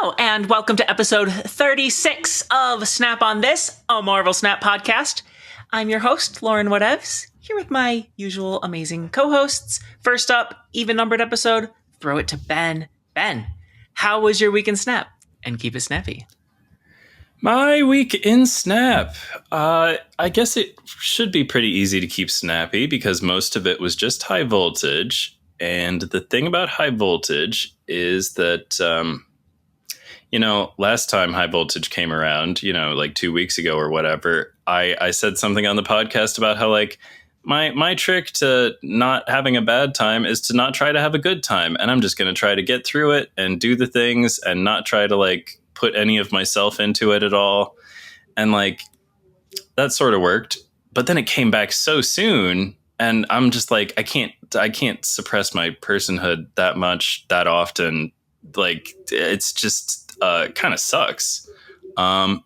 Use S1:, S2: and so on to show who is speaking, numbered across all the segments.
S1: Hello, and welcome to episode 36 of Snap on This, a Marvel Snap podcast. I'm your host, LaurenWhatevs, here with my usual amazing co-hosts. First up, even-numbered episode, throw it to Ben. Ben, how was your week in Snap? And keep it snappy.
S2: My week in Snap. I guess it should be pretty easy to keep snappy because most of it was just high voltage. And the thing about high voltage is that, last time high voltage came around, like 2 weeks ago or whatever, I said something on the podcast about how, like, my trick to not having a bad time is to not try to have a good time. And I'm just going to try to get through it and do the things and not try to, like, put any of myself into it at all. And, like, that sort of worked. But then it came back so soon. And I'm just like, I can't suppress my personhood that much, that often. Like, it's just kind of sucks.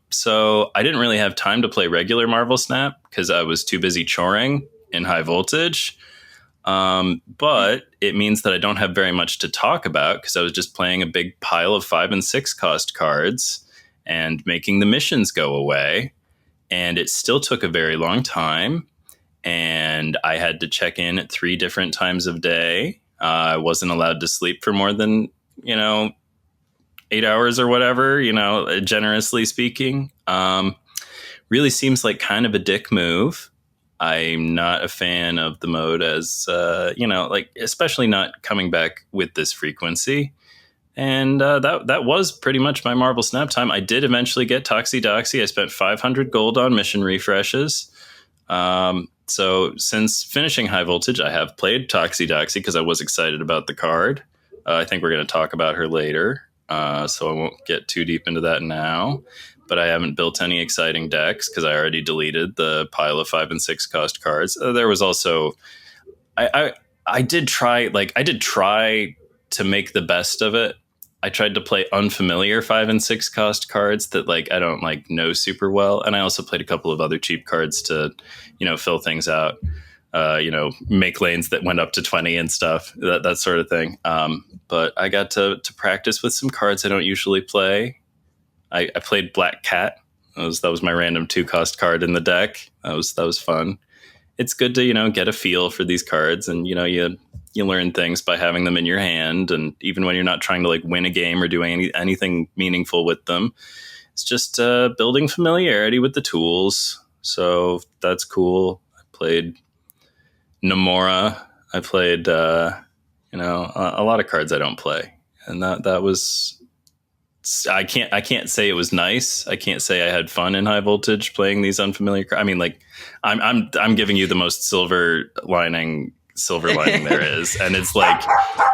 S2: So I didn't really have time to play regular Marvel Snap because I was too busy choring in high voltage. But it means that I don't have very much to talk about because I was just playing a big pile of 5 and 6 cost cards and making the missions go away. And it still took a very long time. And I had to check in at 3 different times of day. I wasn't allowed to sleep for more than, 8 hours or whatever, generously speaking. Really seems like kind of a dick move. I'm not a fan of the mode as, especially not coming back with this frequency. And that was pretty much my Marvel Snap time. I did eventually get Toxie Doxie. I spent 500 gold on mission refreshes. So since finishing high voltage, I have played Toxie Doxie because I was excited about the card. I think we're going to talk about her later. So I won't get too deep into that now. But I haven't built any exciting decks because I already deleted the pile of 5 and 6 cost cards. There was also, I did try to make the best of it. I tried to play unfamiliar 5 and 6 cost cards that, like, I don't know super well. And I also played a couple of other cheap cards to, fill things out, make lanes that went up to 20 and stuff, that sort of thing. But I got to practice with some cards I don't usually play. I played Black Cat. That was my random 2 cost card in the deck. That was fun. It's good to, get a feel for these cards and, you learn things by having them in your hand. And even when you're not trying to, like, win a game or doing anything meaningful with them, it's just building familiarity with the tools. So that's cool. I played Namora. I played, a lot of cards I don't play. And that was... I can't say it was nice. I can't say I had fun in high voltage playing these unfamiliar cards. I mean, like, I'm giving you the most silver lining there is, and it's like,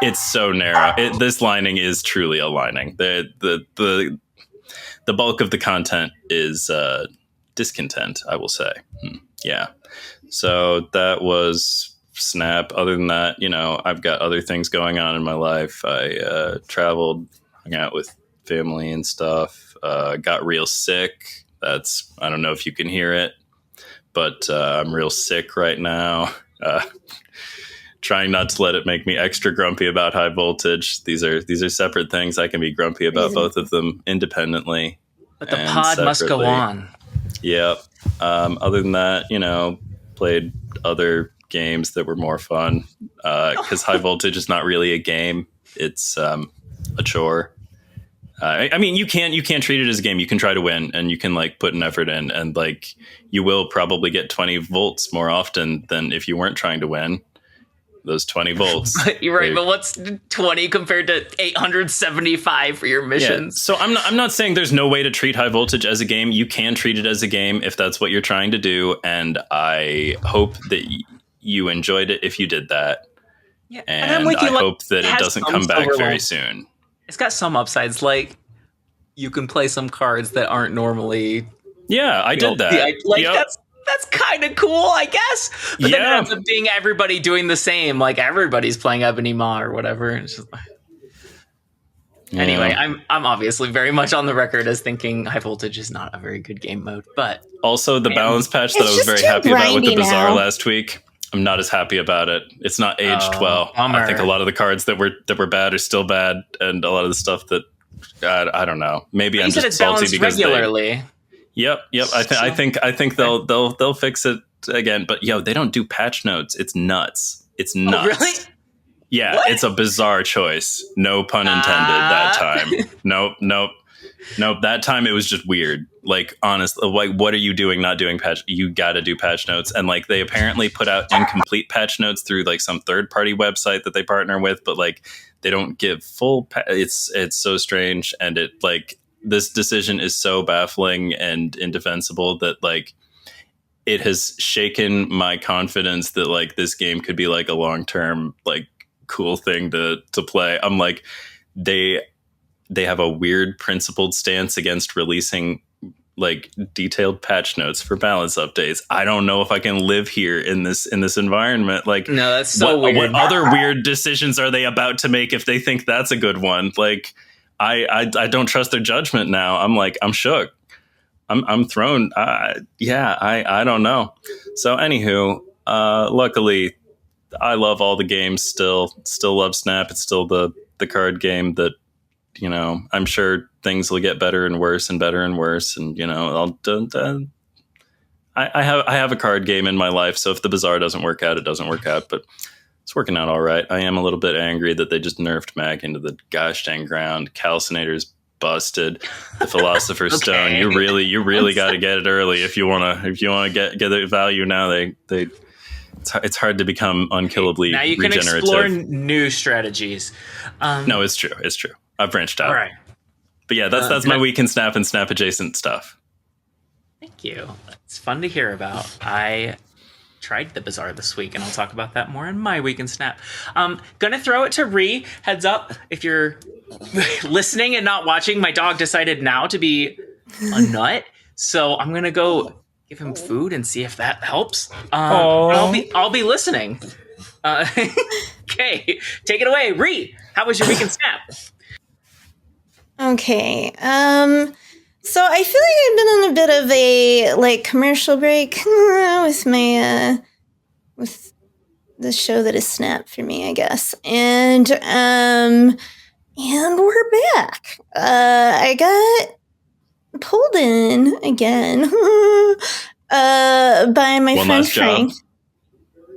S2: it's so narrow. This lining is truly a lining. The bulk of the content is discontent, I will say. Yeah. So that was Snap. Other than that, I've got other things going on in my life. I traveled, hung out with family and stuff. Got real sick. I don't know if you can hear it, but I'm real sick right now. Trying not to let it make me extra grumpy about high voltage. These are separate things. I can be grumpy about both of them independently.
S1: But the pod separately. Must go on.
S2: Yep. Other than that, played other games that were more fun. Because high voltage is not really a game. It's a chore. I mean, you can't treat it as a game. You can try to win, and you can, like, put an effort in, and, like, you will probably get 20 volts more often than if you weren't trying to win. Those 20 volts.
S1: You're right, but what's 20 compared to 875 for your missions?
S2: Yeah, so I'm not saying there's no way to treat high voltage as a game. You can treat it as a game if that's what you're trying to do, and I hope that you enjoyed it if you did that. Yeah, and I'm with you, I hope that it doesn't come back very soon.
S1: It's got some upsides, like you can play some cards that aren't normally.
S2: Yeah, I did that.
S1: That's kind of cool, I guess. But then it ends up being everybody doing the same. Like, everybody's playing Ebony Maw or whatever. It's just... Anyway, I'm obviously very much on the record as thinking high voltage is not a very good game mode. But
S2: also the balance patch that I was very happy about with the Bazaar last week. I'm not as happy about it. It's not aged well. Bummer. I think a lot of the cards that were bad are still bad, and a lot of the stuff that I don't know. Maybe I'm
S1: You said
S2: just
S1: it's
S2: salty
S1: balanced
S2: because
S1: regularly.
S2: Yep. I think they'll fix it again. But they don't do patch notes. It's nuts. It's nuts.
S1: Oh, really?
S2: Yeah,
S1: What?
S2: it's a bizarre choice. No pun intended that time. Nope. That time it was just weird. Like, honestly, like, what are you doing not doing patch? You got to do patch notes. And like, they apparently put out incomplete patch notes through like some third-party website that they partner with, but like, they don't give full. It's so strange, and it like this decision is so baffling and indefensible that like it has shaken my confidence that like this game could be like a long-term like cool thing to play. I'm like, they have a weird principled stance against releasing like detailed patch notes for balance updates. I don't know if I can live here in this environment. Like,
S1: no, that's so
S2: weird.
S1: weird.
S2: What other weird decisions are they about to make if they think that's a good one? Like, I don't trust their judgment now. I'm like, I'm shook. I'm thrown. I don't know. So anywho, luckily I love all the games still love Snap. It's still the card game that, I'm sure things will get better and worse and better and worse. And, I have a card game in my life. So if the Bazaar doesn't work out, it doesn't work out, but it's working out all right. I am a little bit angry that they just nerfed Mag into the gosh dang ground. Calcinator's busted. The Philosopher's
S1: Okay.
S2: Stone. You really got to get it early if you want to get the value now. It's hard to become unkillably
S1: now you can
S2: regenerative.
S1: explore new strategies.
S2: No, it's true. I've branched out.
S1: All right.
S2: But yeah, that's my week in Snap and Snap adjacent stuff.
S1: Thank you. It's fun to hear about. I tried the Bazaar this week, and I'll talk about that more in my week in Snap. Gonna throw it to Rhi. Heads up, if you're listening and not watching, my dog decided now to be a nut. So I'm gonna go give him food and see if that helps. I'll be listening. Okay, take it away, Rhi. How was your week in Snap?
S3: Okay. So I feel like I've been on a bit of a like commercial break with my with the show that is Snap for me, I guess. And we're back. I got pulled in again by my friend Frank.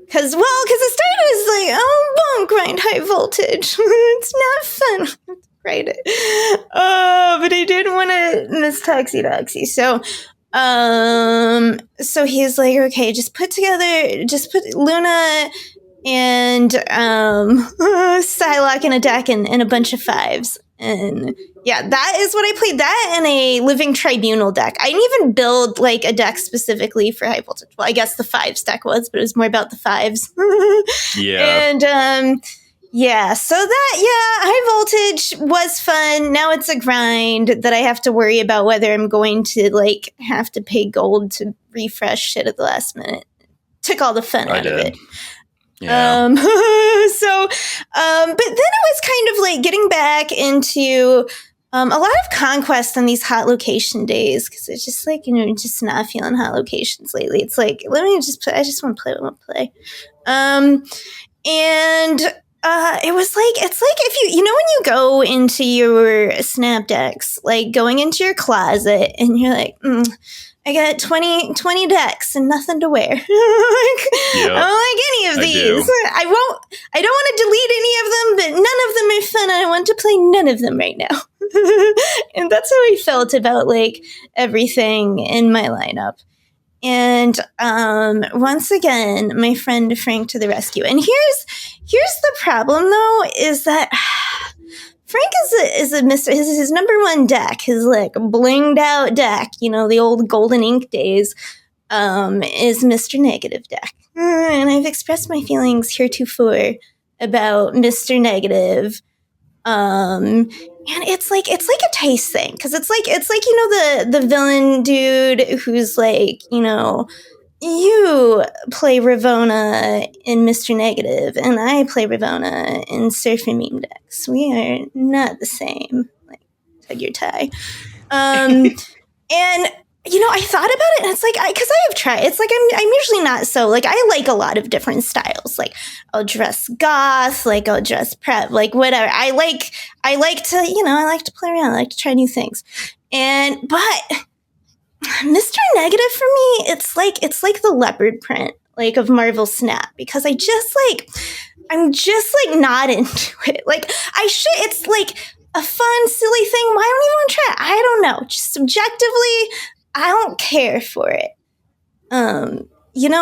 S3: Because it started as like, bone grind high voltage. It's not fun. Right. But I did want to miss Toxie Doxie. So he's like, okay, just put Luna and Psylocke in a deck and a bunch of fives. And yeah, that is what I played. That and a Living Tribunal deck. I didn't even build like a deck specifically for high voltage. Well, I guess the fives deck was, but it was more about the fives.
S2: Yeah.
S3: And yeah, so high voltage was fun. Now it's a grind that I have to worry about whether I'm going to like have to pay gold to refresh shit at the last minute. Took all the fun out of it.
S2: Yeah.
S3: But then it was kind of like getting back into a lot of conquest on these hot location days because it's just like, just not feeling hot locations lately. It's like, let me just play. I just want to play what I want to play. It was like, it's like if when you go into your Snap decks, like going into your closet and you're like, I got 20 decks and nothing to wear. I don't like any of these. I don't want to delete any of them, but none of them are fun. I want to play none of them right now. And that's how I felt about like everything in my lineup. And once again, my friend Frank to the rescue. And here's the problem, though, is that Frank is a Mr. His number one deck, his like blinged out deck, the old Golden Ink days, is Mr. Negative deck. And I've expressed my feelings heretofore about Mr. Negative. And it's like a taste thing because it's like the villain dude who's like, you play Ravonna in Mr. Negative and I play Ravonna in Surf and Meme decks. We are not the same. Like, tug your tie. And I thought about it, and it's like, because I have tried, it's like, I'm usually not so, like, I like a lot of different styles. Like, I'll dress goth, like, I'll dress prep, like, whatever. I like to, I like to play around. I like to try new things. But Mr. Negative for me, it's like the leopard print, like, of Marvel Snap, because I'm just like not into it. Like, it's like a fun, silly thing. Why don't you want to try it? I don't know. Just subjectively, I don't care for it.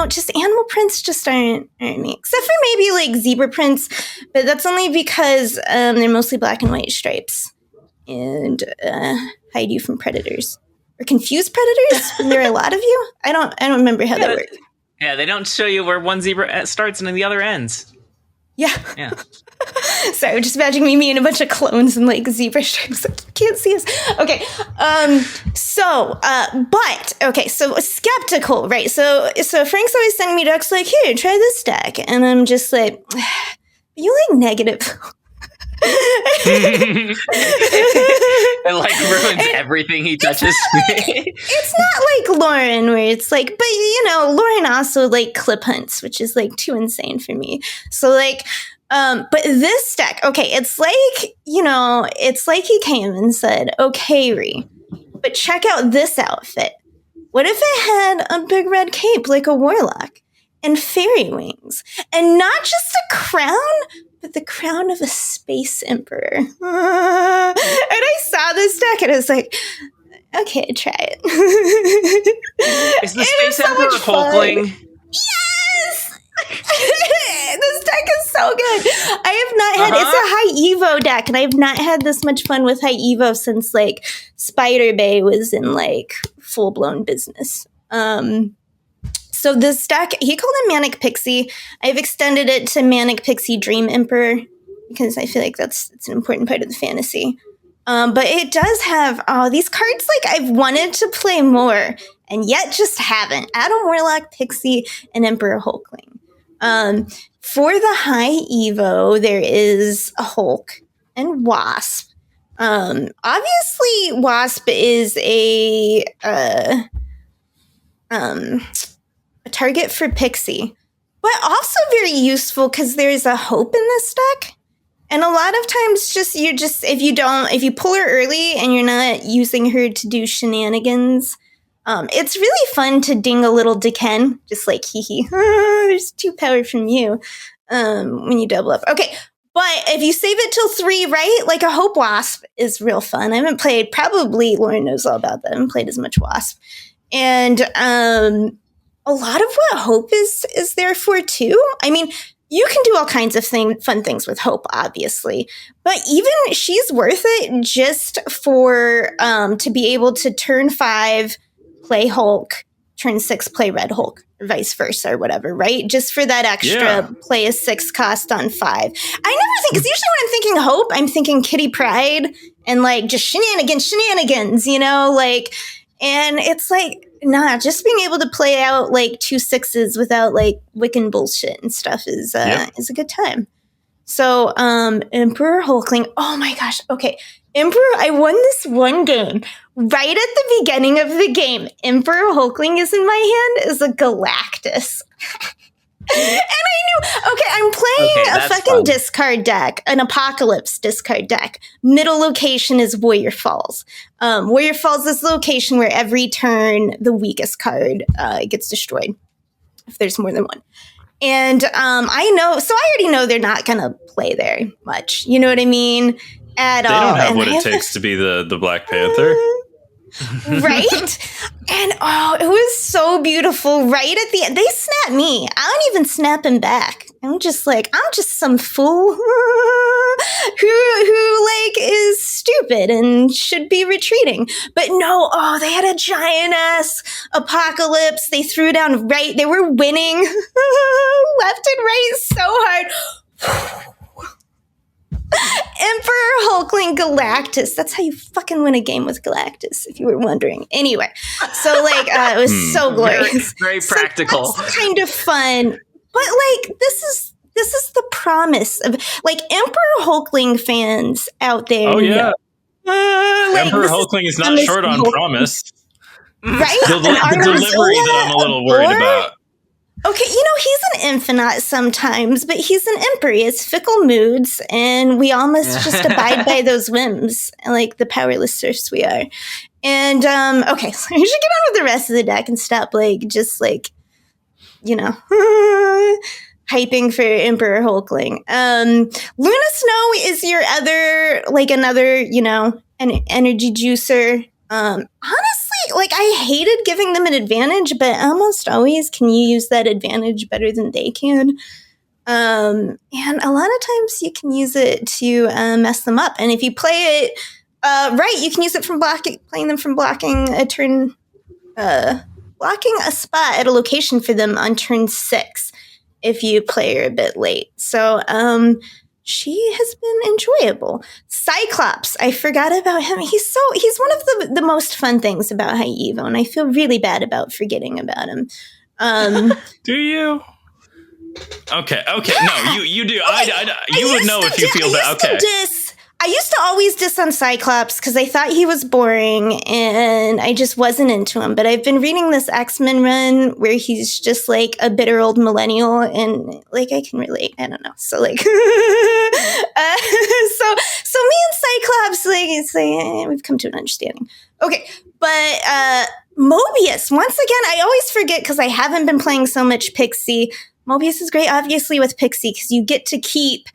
S3: Just animal prints just aren't me. Except for maybe like zebra prints, but that's only because they're mostly black and white stripes and hide you from predators or confuse predators when there are a lot of you. I don't remember how that works.
S1: Yeah, they don't show you where one zebra starts and then the other ends.
S3: Yeah. Sorry, just imagining me and a bunch of clones and like zebra stripes. Like, you can't see us. Okay. So skeptical, right? So Frank's always sending me decks like, here, try this deck. And I'm just like, you like negative.
S1: It like ruins everything he touches.
S3: It's not like Lauren where it's like, but Lauren also like clip hunts, which is like too insane for me. So like, but this deck, okay, it's like he came and said, okay, Rhi, but check out this outfit. What if it had a big red cape like a warlock and fairy wings and not just a crown, but the crown of a space emperor? And I saw this deck and I was like, okay, try it.
S1: Is the space emperor Hulkling?
S3: Yes! This deck is so good. I have not had, it's a high Evo deck, and I have not had this much fun with high Evo since like Spider Bay was in like full blown business. So this deck, he called it Manic Pixie. I've extended it to Manic Pixie Dream Emperor because I feel like it's an important part of the fantasy. But it does have these cards like I've wanted to play more and yet just haven't. Adam Warlock, Pixie, and Emperor Hulkling. For the high Evo, there is a Hulk and Wasp. Obviously, Wasp is a target for Pixie, but also very useful because there's a hope in this deck. And a lot of times if you pull her early and you're not using her to do shenanigans, it's really fun to ding a little Deken, just like there's 2 power from you when you double up. Okay, but if you save it till 3, right? Like a Hope Wasp is real fun. I haven't played, probably Lauren knows all about that. I haven't played as much Wasp. And a lot of what Hope is there for too. I mean, you can do all kinds of fun things with Hope, obviously, but even she's worth it just for to be able to turn 5 play Hulk, turn 6 play Red Hulk, or vice versa, or whatever, right? Just for that extra play a 6 cost on 5. I never think, because usually when I'm thinking Hope, I'm thinking Kitty Pryde and like just shenanigans, like, and it's like, nah, just being able to play out like 2 6s without like Wiccan bullshit and stuff is a good time. So, Emperor Hulkling, oh my gosh, okay. Emperor, I won this one game. Right at the beginning of the game, Emperor Hulkling is in my hand as a Galactus. And I knew, okay, I'm playing a fucking fun discard deck, an Apocalypse discard deck. Middle location is Warrior Falls. Warrior Falls is the location where every turn the weakest card gets destroyed, if there's more than one. And I already know they're not going to play there much. You know what I mean? At all.
S2: They don't have what it takes to be the Black Panther.
S3: Right? And it was so beautiful. Right at the end, they snap me. I don't even snap him back. I'm just some fool who like is stupid and should be retreating. But no, they had a giant ass Apocalypse. They threw down right. They were winning left and right so hard. Emperor Hulkling Galactus. That's how you fucking win a game with Galactus, if you were wondering. Anyway, so like it was so glorious,
S1: very practical,
S3: so kind of fun. But like this is the promise of like Emperor Hulkling fans out there.
S2: Oh yeah, Emperor Hulkling is not short on promise.
S3: Right?
S2: The delivery that I'm a little worried about.
S3: Okay, he's an InfiNOT sometimes, but he's an emperor. He has fickle moods, and we all must just abide by those whims, like the powerless serfs we are. And, okay, so you should get on with the rest of the deck and stop, hyping for Emperor Hulkling. Luna Snow is your other, another, an energy juicer. Honestly, I hated giving them an advantage, but almost always can you use that advantage better than they can. And a lot of times you can use it to mess them up. And if you play it right, you can use it from playing them from blocking a turn, blocking a spot at a location for them on turn 6 if you play her a bit late. So, she has been enjoyable. Cyclops, I forgot about him. He's one of the most fun things about High Evo, and I feel really bad about forgetting about him.
S2: Do you? Okay. No, you do. You would know if you feel that. Okay.
S3: I used to always diss on Cyclops because I thought he was boring and I just wasn't into him. But I've been reading this X-Men run where he's just a bitter old millennial and I can relate. I don't know. So so me and Cyclops, we've come to an understanding. Okay. But Mobius, once again, I always forget because I haven't been playing so much Pixie. Mobius is great, obviously, with Pixie because you get to keep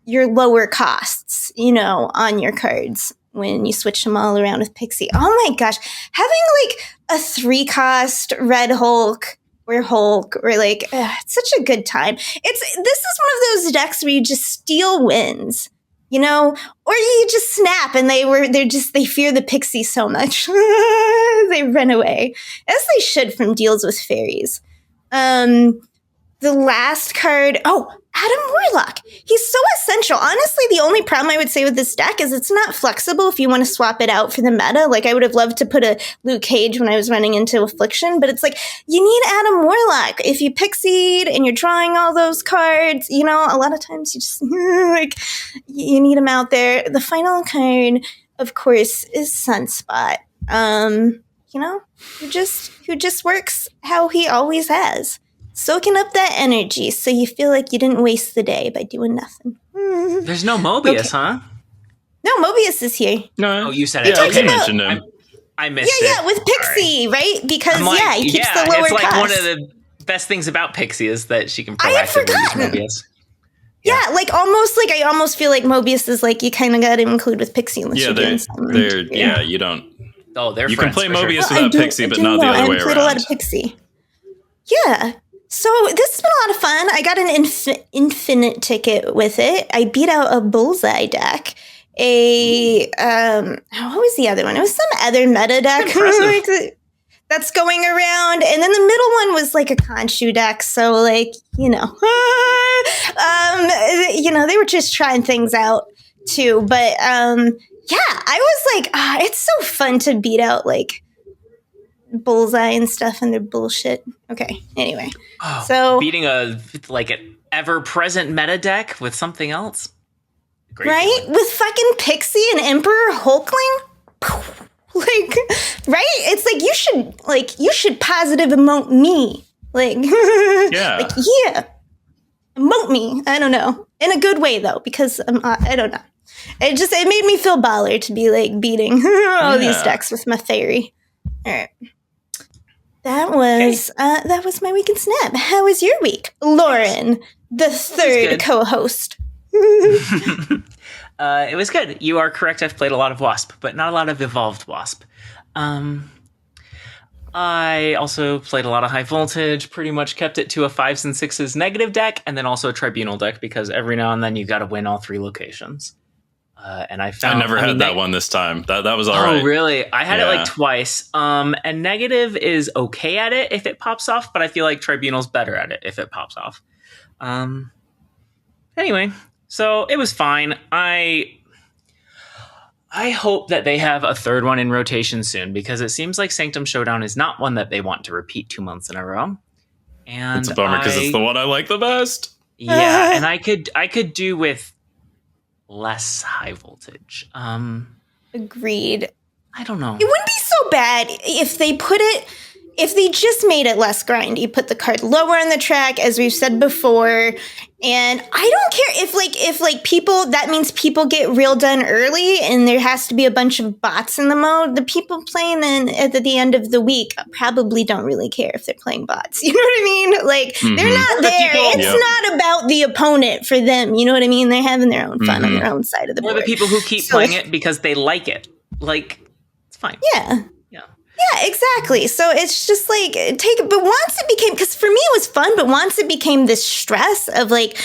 S3: your lower costs, on your cards when you switch them all around with Pixie. Oh my gosh. Having a 3-cost Red Hulk or it's such a good time. This is one of those decks where you just steal wins, or you just snap and they fear the Pixie so much. They run away, as they should from deals with fairies. The last card, Adam Warlock. He's so essential. Honestly, the only problem I would say with this deck is it's not flexible if you want to swap it out for the meta. I would have loved to put a Luke Cage when I was running into Affliction, but it's you need Adam Warlock. If you Pixied and you're drawing all those cards, a lot of times you just, you need him out there. The final card, of course, is Sunspot. Who just works how he always has. Soaking up that energy so you feel like you didn't waste the day by doing nothing.
S1: There's no Mobius, huh?
S3: No, Mobius is here.
S2: No.
S1: Oh, you said it.
S2: Yeah, you mentioned him.
S1: I missed it.
S3: Yeah, with Pixie, right? Because, he keeps the lower
S1: it's
S3: cost.
S1: One of the best things about Pixie is that she can proactively use Mobius.
S3: Yeah, I almost feel like Mobius is you kind of got to include with Pixie unless you're doing something.
S2: You don't.
S1: Oh, they're
S2: You
S1: friends,
S2: can play
S1: for
S2: Mobius
S1: sure.
S2: without Pixie, but not the other way around.
S3: I played a lot of Pixie. Yeah. So this has been a lot of fun. I got an infinite ticket with it. I beat out a bullseye deck. What was the other one? It was some other meta deck that's going around. And then the middle one was a Khonshu deck. So they were just trying things out too. But I was it's so fun to beat out bullseye and stuff and their bullshit. Okay, anyway.
S1: Oh,
S3: so
S1: beating an ever-present meta deck with something else. Great
S3: right?
S1: feeling.
S3: With fucking Pixie and Emperor Hulkling? Right? It's you should positive emote me.
S2: Yeah.
S3: Yeah. Emote me. I don't know. In a good way though, because I don't know. It made me feel baller to be beating all these decks with my fairy. All right. That was my week in Snap. How was your week, Lauren, the third co-host?
S1: It was good. You are correct. I've played a lot of Wasp, but not a lot of Evolved Wasp. I also played a lot of High Voltage, pretty much kept it to a 5s and 6s negative deck, and then also a Tribunal deck, because every now and then you got to win all 3 locations. And I never
S2: had that one this time. That was all right.
S1: Oh, really? I had it twice. And negative is okay at it if it pops off, but I feel like Tribunal's better at it if it pops off. Anyway, so it was fine. I hope that they have a third one in rotation soon, because it seems like Sanctum Showdown is not one that they want to repeat 2 months in a row. And
S2: it's a bummer because it's the one I like the best.
S1: Yeah, and I could do with less High Voltage.
S3: Agreed.
S1: I don't know.
S3: It wouldn't be so feel bad if they just made it less grindy, put the card lower on the track, as we've said before. And I don't care if people, that means people get real done early and there has to be a bunch of bots in the mode. The people playing then at the end of the week probably don't really care if they're playing bots. You know what I mean? Like, they're not there. It's not about the opponent for them. You know what I mean? They're having their own fun on their own side of the board.
S1: Or the people who keep playing it because they like it. Like, it's fine.
S3: Yeah. Yeah, exactly. So it's just like, but once it became, because for me it was fun, but once it became this stress of like,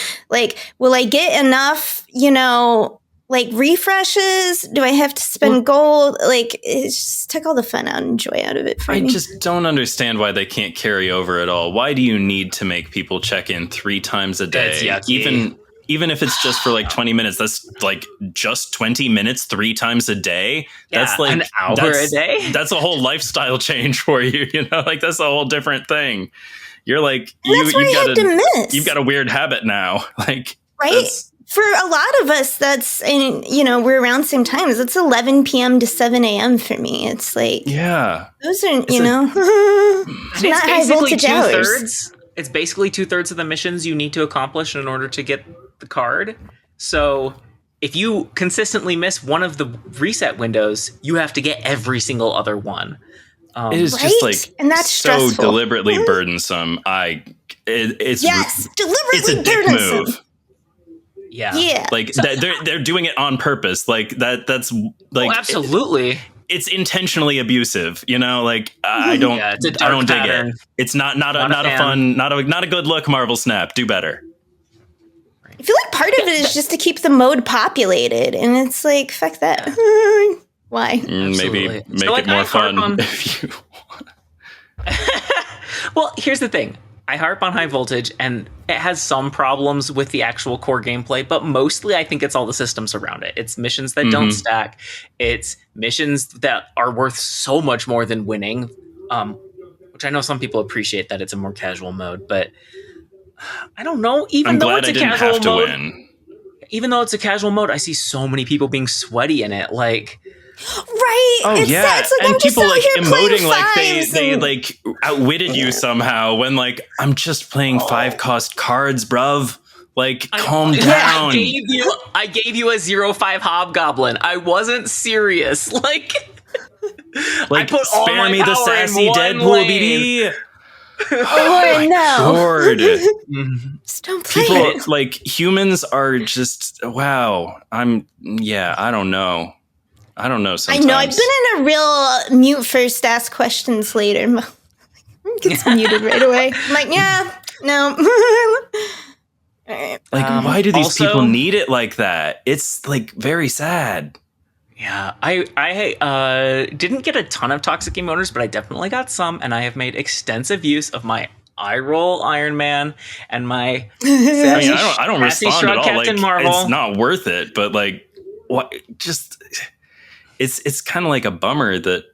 S3: will I get enough, like refreshes? Do I have to spend gold? Like, it just took all the fun out and joy out of it for me.
S2: I just don't understand why they can't carry over at all. Why do you need to make people check in 3 times a day?
S1: That's yucky.
S2: Even if it's just for like 20 minutes, that's like just 20 minutes 3 times a day.
S1: Yeah,
S2: that's like
S1: an hour a day.
S2: That's a whole lifestyle change for you. Like that's a whole different thing. You're like, you've got a weird habit now. Like,
S3: right? For a lot of us, that's, and we're around the same times. It's 11 p.m. to 7 a.m. for me. It's like, those are, not high voltage hours.
S1: It's basically 2/3 of the missions you need to accomplish in order to get the card. So if you consistently miss one of the reset windows, you have to get every single other one.
S2: It is just like,
S3: and that's
S2: so
S3: stressful.
S2: deliberately burdensome. It's
S3: deliberately
S2: a dick
S3: burdensome.
S2: move.
S1: Yeah.
S2: Like they're doing it on purpose. Like that's like,
S1: absolutely.
S2: It's intentionally abusive, like I don't dig it. It's not a good look, Marvel Snap. Do better.
S3: I feel like part of it is just to keep the mode populated, and it's like, fuck that. Why?
S2: Maybe make it more fun if you want.
S1: Well, here's the thing. I harp on high voltage, and it has some problems with the actual core gameplay, but mostly I think it's all the systems around it. It's missions that don't stack. It's missions that are worth so much more than winning, which I know some people appreciate that it's a more casual mode, but I don't know. Even though it's a casual mode, even though it's a casual mode, I see so many people being sweaty in it. Like,
S3: right.
S2: Oh,
S3: it's
S2: yeah.
S3: It's like,
S2: and
S3: I'm
S2: people
S3: just
S2: like emoting
S3: like
S2: they like outwitted you somehow when like, I'm just playing 5-cost cards, bruv. Like, calm down.
S1: I gave you a 0-5 hobgoblin. I wasn't serious. Like I put
S2: spare
S1: all
S2: me
S1: my
S2: the
S1: power
S2: sassy
S1: in one
S2: Deadpool
S1: lane.
S2: BD. Oh
S3: no.
S2: Lord.
S3: Just don't play
S2: People
S3: it.
S2: like humans are just wow. I don't know. I don't know sometimes.
S3: I know, I've been in a real mute first, ask questions later. Gets muted right away. I'm like, yeah, no.
S2: Like, why do these people need it like that? It's like very sad.
S1: Yeah, I didn't get a ton of toxic emotes, but I definitely got some, and I have made extensive use of my eye roll Iron Man and my
S2: I don't respond at all.
S1: Captain
S2: like,
S1: Marvel.
S2: It's not worth it, but like, what? Just it's kind of like a bummer that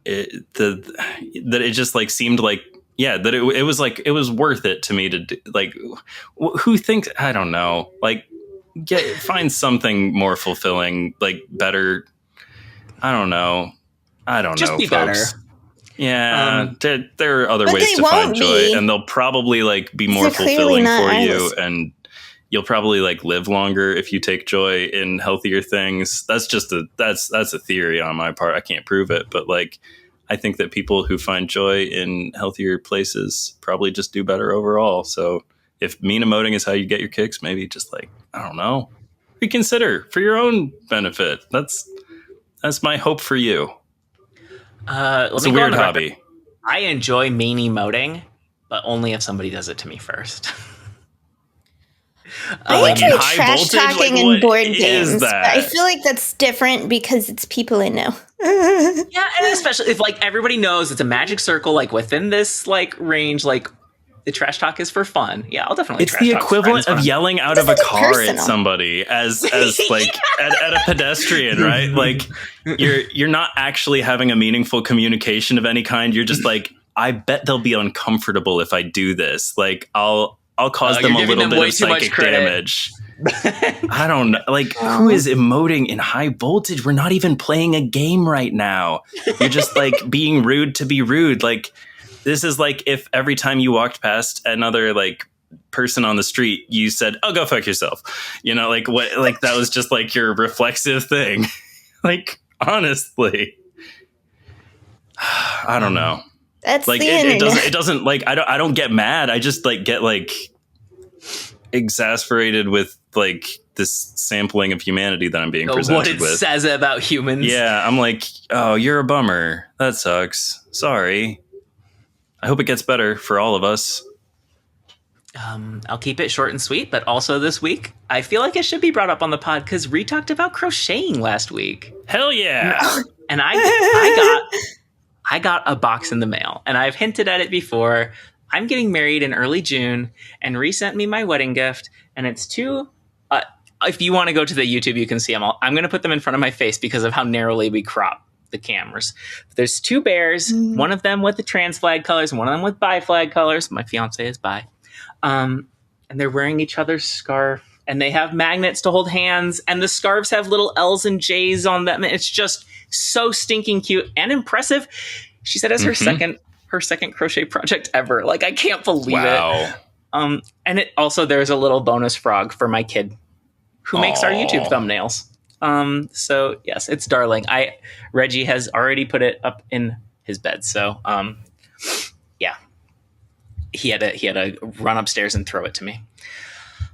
S2: it just like seemed like that it was like it was worth it to me to do, like who thinks I don't know like. Find something more fulfilling, like better. I don't know.
S1: Just be
S2: folks.
S1: better.
S2: Yeah, there are other ways to find joy, and they'll probably like be more fulfilling for you, and you'll probably like live longer if you take joy in healthier things. That's just that's a theory on my part. I can't prove it, but like I think that people who find joy in healthier places probably just do better overall. So. If mean emoting is how you get your kicks, maybe just like, I don't know, reconsider for your own benefit. That's my hope for you. It's a weird hobby.
S1: I enjoy mean emoting, but only if somebody does it to me first.
S3: I enjoy trash
S2: voltage?
S3: talking
S2: like,
S3: in board games.
S2: But
S3: I feel like that's different because it's people I know.
S1: Yeah, and especially if like everybody knows it's a magic circle, like within this like range, like the trash talk is for fun. Yeah, I'll definitely.
S2: It's the equivalent of yelling out of a car at somebody as like at a pedestrian, right? Like you're not actually having a meaningful communication of any kind. You're just like, I bet they'll be uncomfortable if I do this. Like I'll cause them a little bit of psychic damage. I don't know. Like, who is emoting in high voltage? We're not even playing a game right now. You're just like being rude to be rude. Like, this is like if every time you walked past another like person on the street, you said, "Oh, go fuck yourself." You know, like what? Like that was just like your reflexive thing. Like, honestly, I don't know.
S3: That's
S2: like
S3: the
S2: it doesn't like I don't get mad. I just like get like exasperated with like this sampling of humanity that I'm being presented
S1: what it
S2: with.
S1: says about humans.
S2: Yeah, I'm like, oh, you're a bummer. That sucks. Sorry. I hope it gets better for all of us.
S1: I'll keep it short and sweet, but also this week, I feel like it should be brought up on the pod because Ree talked about crocheting last week.
S2: Hell yeah.
S1: And I got a box in the mail, and I've hinted at it before. I'm getting married in early June, and Ree sent me my wedding gift, and it's two. If you want to go to the YouTube, you can see them all. I'm going to put them in front of my face because of how narrowly we crop the cameras. There's two bears, one of them with the trans flag colors, one of them with bi flag colors. My fiance is bi. And they're wearing each other's scarf, and they have magnets to hold hands, and the scarves have little L's and J's on them. It's just so stinking cute and impressive. She said it's her second crochet project ever. Like, I can't believe it. And it also, there's a little bonus frog for my kid who makes our YouTube thumbnails. So yes, it's darling. Reggie has already put it up in his bed. So, yeah, he had to run upstairs and throw it to me.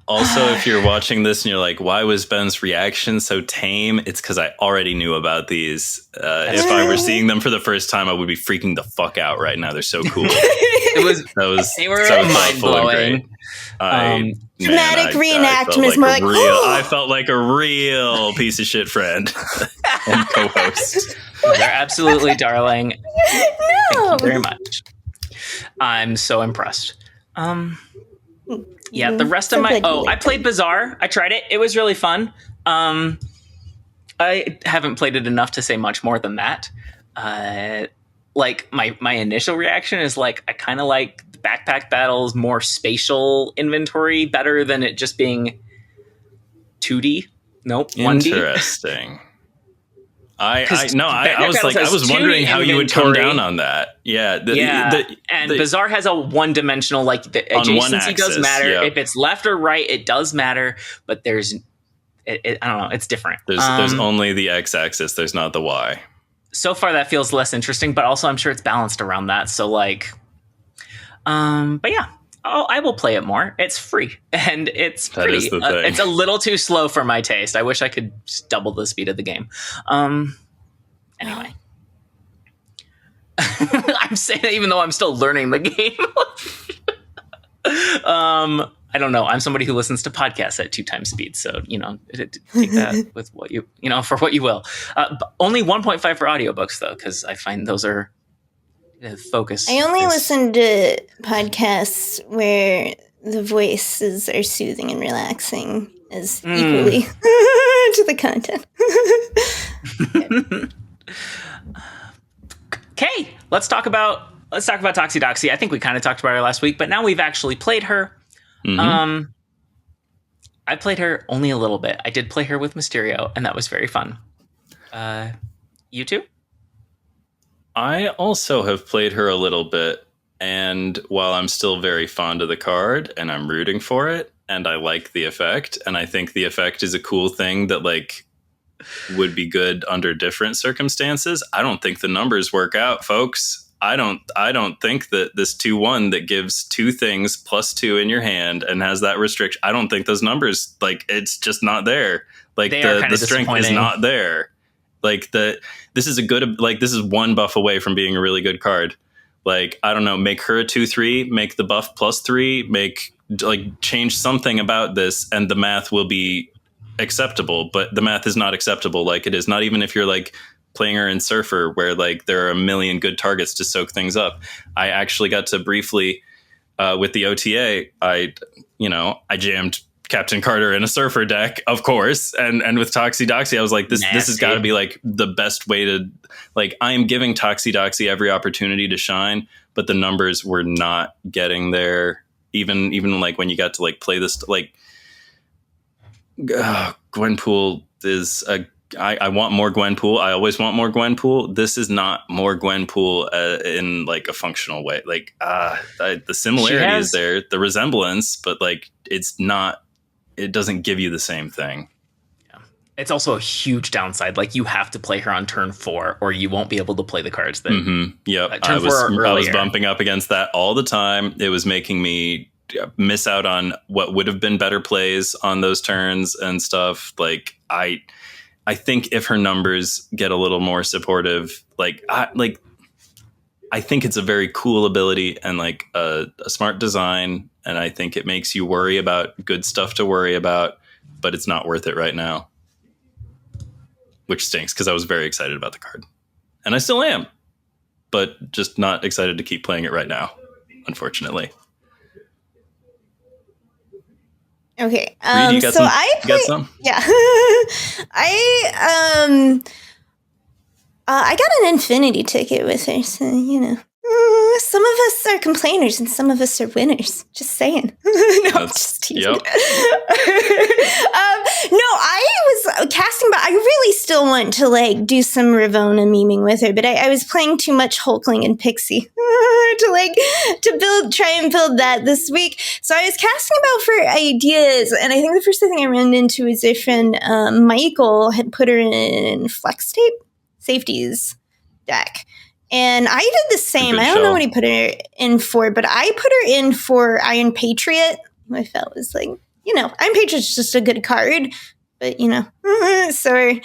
S2: Also, if you're watching this and you're like, why was Ben's reaction so tame? It's because I already knew about these. If I were seeing them for the first time, I would be freaking the fuck out right now. They're so cool. They were so mind-blowing.
S3: Dramatic reenactment is more like,
S2: I felt like a real piece of shit friend and co-host.
S1: They're absolutely darling.
S3: No.
S1: Thank you very much. I'm so impressed. Yeah, the rest of my... I played Bazaar. I tried it. It was really fun. I haven't played it enough to say much more than that. Like, my initial reaction is, like, I kind of like the backpack battles, more spatial inventory, better than it just being 2D. Nope, 1D.
S2: Interesting. I was wondering how you would come down on that. Yeah.
S1: Bazaar has a one-dimensional, like, the adjacency does matter.
S2: Yep.
S1: If it's left or right, it does matter, but there's, I don't know, it's different.
S2: There's only the x-axis, there's not the y.
S1: So far, that feels less interesting, but also I'm sure it's balanced around that. So, like, but yeah. I will play it more. It's free, and it's pretty.
S2: That is the thing.
S1: It's a little too slow for my taste. I wish I could just double the speed of the game. Anyway, I'm saying that even though I'm still learning the game. I don't know. I'm somebody who listens to podcasts at 2 times speed, so take that with what for what you will. Only 1.5 for audiobooks though, because I find those are. Focus.
S3: I only listen to podcasts where the voices are soothing and relaxing as equally to the content.
S1: Okay, let's talk about Toxie Doxie. I think we kind of talked about her last week, but now we've actually played her. I played her only a little bit. I did play her with Mysterio, and that was very fun. You too?
S2: I also have played her a little bit, and while I'm still very fond of the card, and I'm rooting for it, and I like the effect, and I think the effect is a cool thing that, like, would be good under different circumstances, I don't think the numbers work out, folks. I don't think that this 2/1 that gives 2 things plus 2 in your hand and has that restriction, I don't think those numbers, like, it's just not there. Like, the strength is not there. Like, this is this is 1 buff away from being a really good card. Like, I don't know, make her a 2/3, make the buff +3, change something about this, and the math will be acceptable. But the math is not acceptable. Like, it is not even if you're, like, playing her in Surfer, where, like, there are a million good targets to soak things up. I actually got to briefly, with the OTA, I jammed Captain Carter in a Surfer deck, of course, and with Toxie Doxie, I was like, this has got to be, like, the best way to, like, I am giving Toxie Doxie every opportunity to shine, but the numbers were not getting there. Even like when you got to, like, play this, like, Gwenpool is I want more Gwenpool. I always want more Gwenpool. This is not more Gwenpool in like a functional way. Like the similarity is there, the resemblance, but like it's not. It doesn't give you the same thing.
S1: Yeah, it's also a huge downside. Like you have to play her on turn 4, or you won't be able to play the cards that.
S2: Mm-hmm. Yep,
S1: I was
S2: bumping up against that all the time. It was making me miss out on what would have been better plays on those turns and stuff. Like I think if her numbers get a little more supportive, I think it's a very cool ability and like a smart design. And I think it makes you worry about good stuff to worry about, but it's not worth it right now. Which stinks because I was very excited about the card. And I still am, but just not excited to keep playing it right now, unfortunately.
S3: Okay.
S2: Reed, you got
S3: so
S2: some?
S3: I play,
S2: you got some?
S3: Yeah. I got an Infinity ticket with her, so some of us are complainers and some of us are winners. Just saying. No, I'm just teasing.
S2: Yep.
S3: No, I was casting, but I really still want to like do some Ravonna memeing with her, but I was playing too much Hulkling and Pixie to try and build that this week. So I was casting about for ideas, and I think the first thing I ran into is their friend Michael had put her in Flex Tape Safeties deck. And I did the same. I don't know what he put her in for, but I put her in for Iron Patriot. I felt was like, Iron Patriot's just a good card, but so are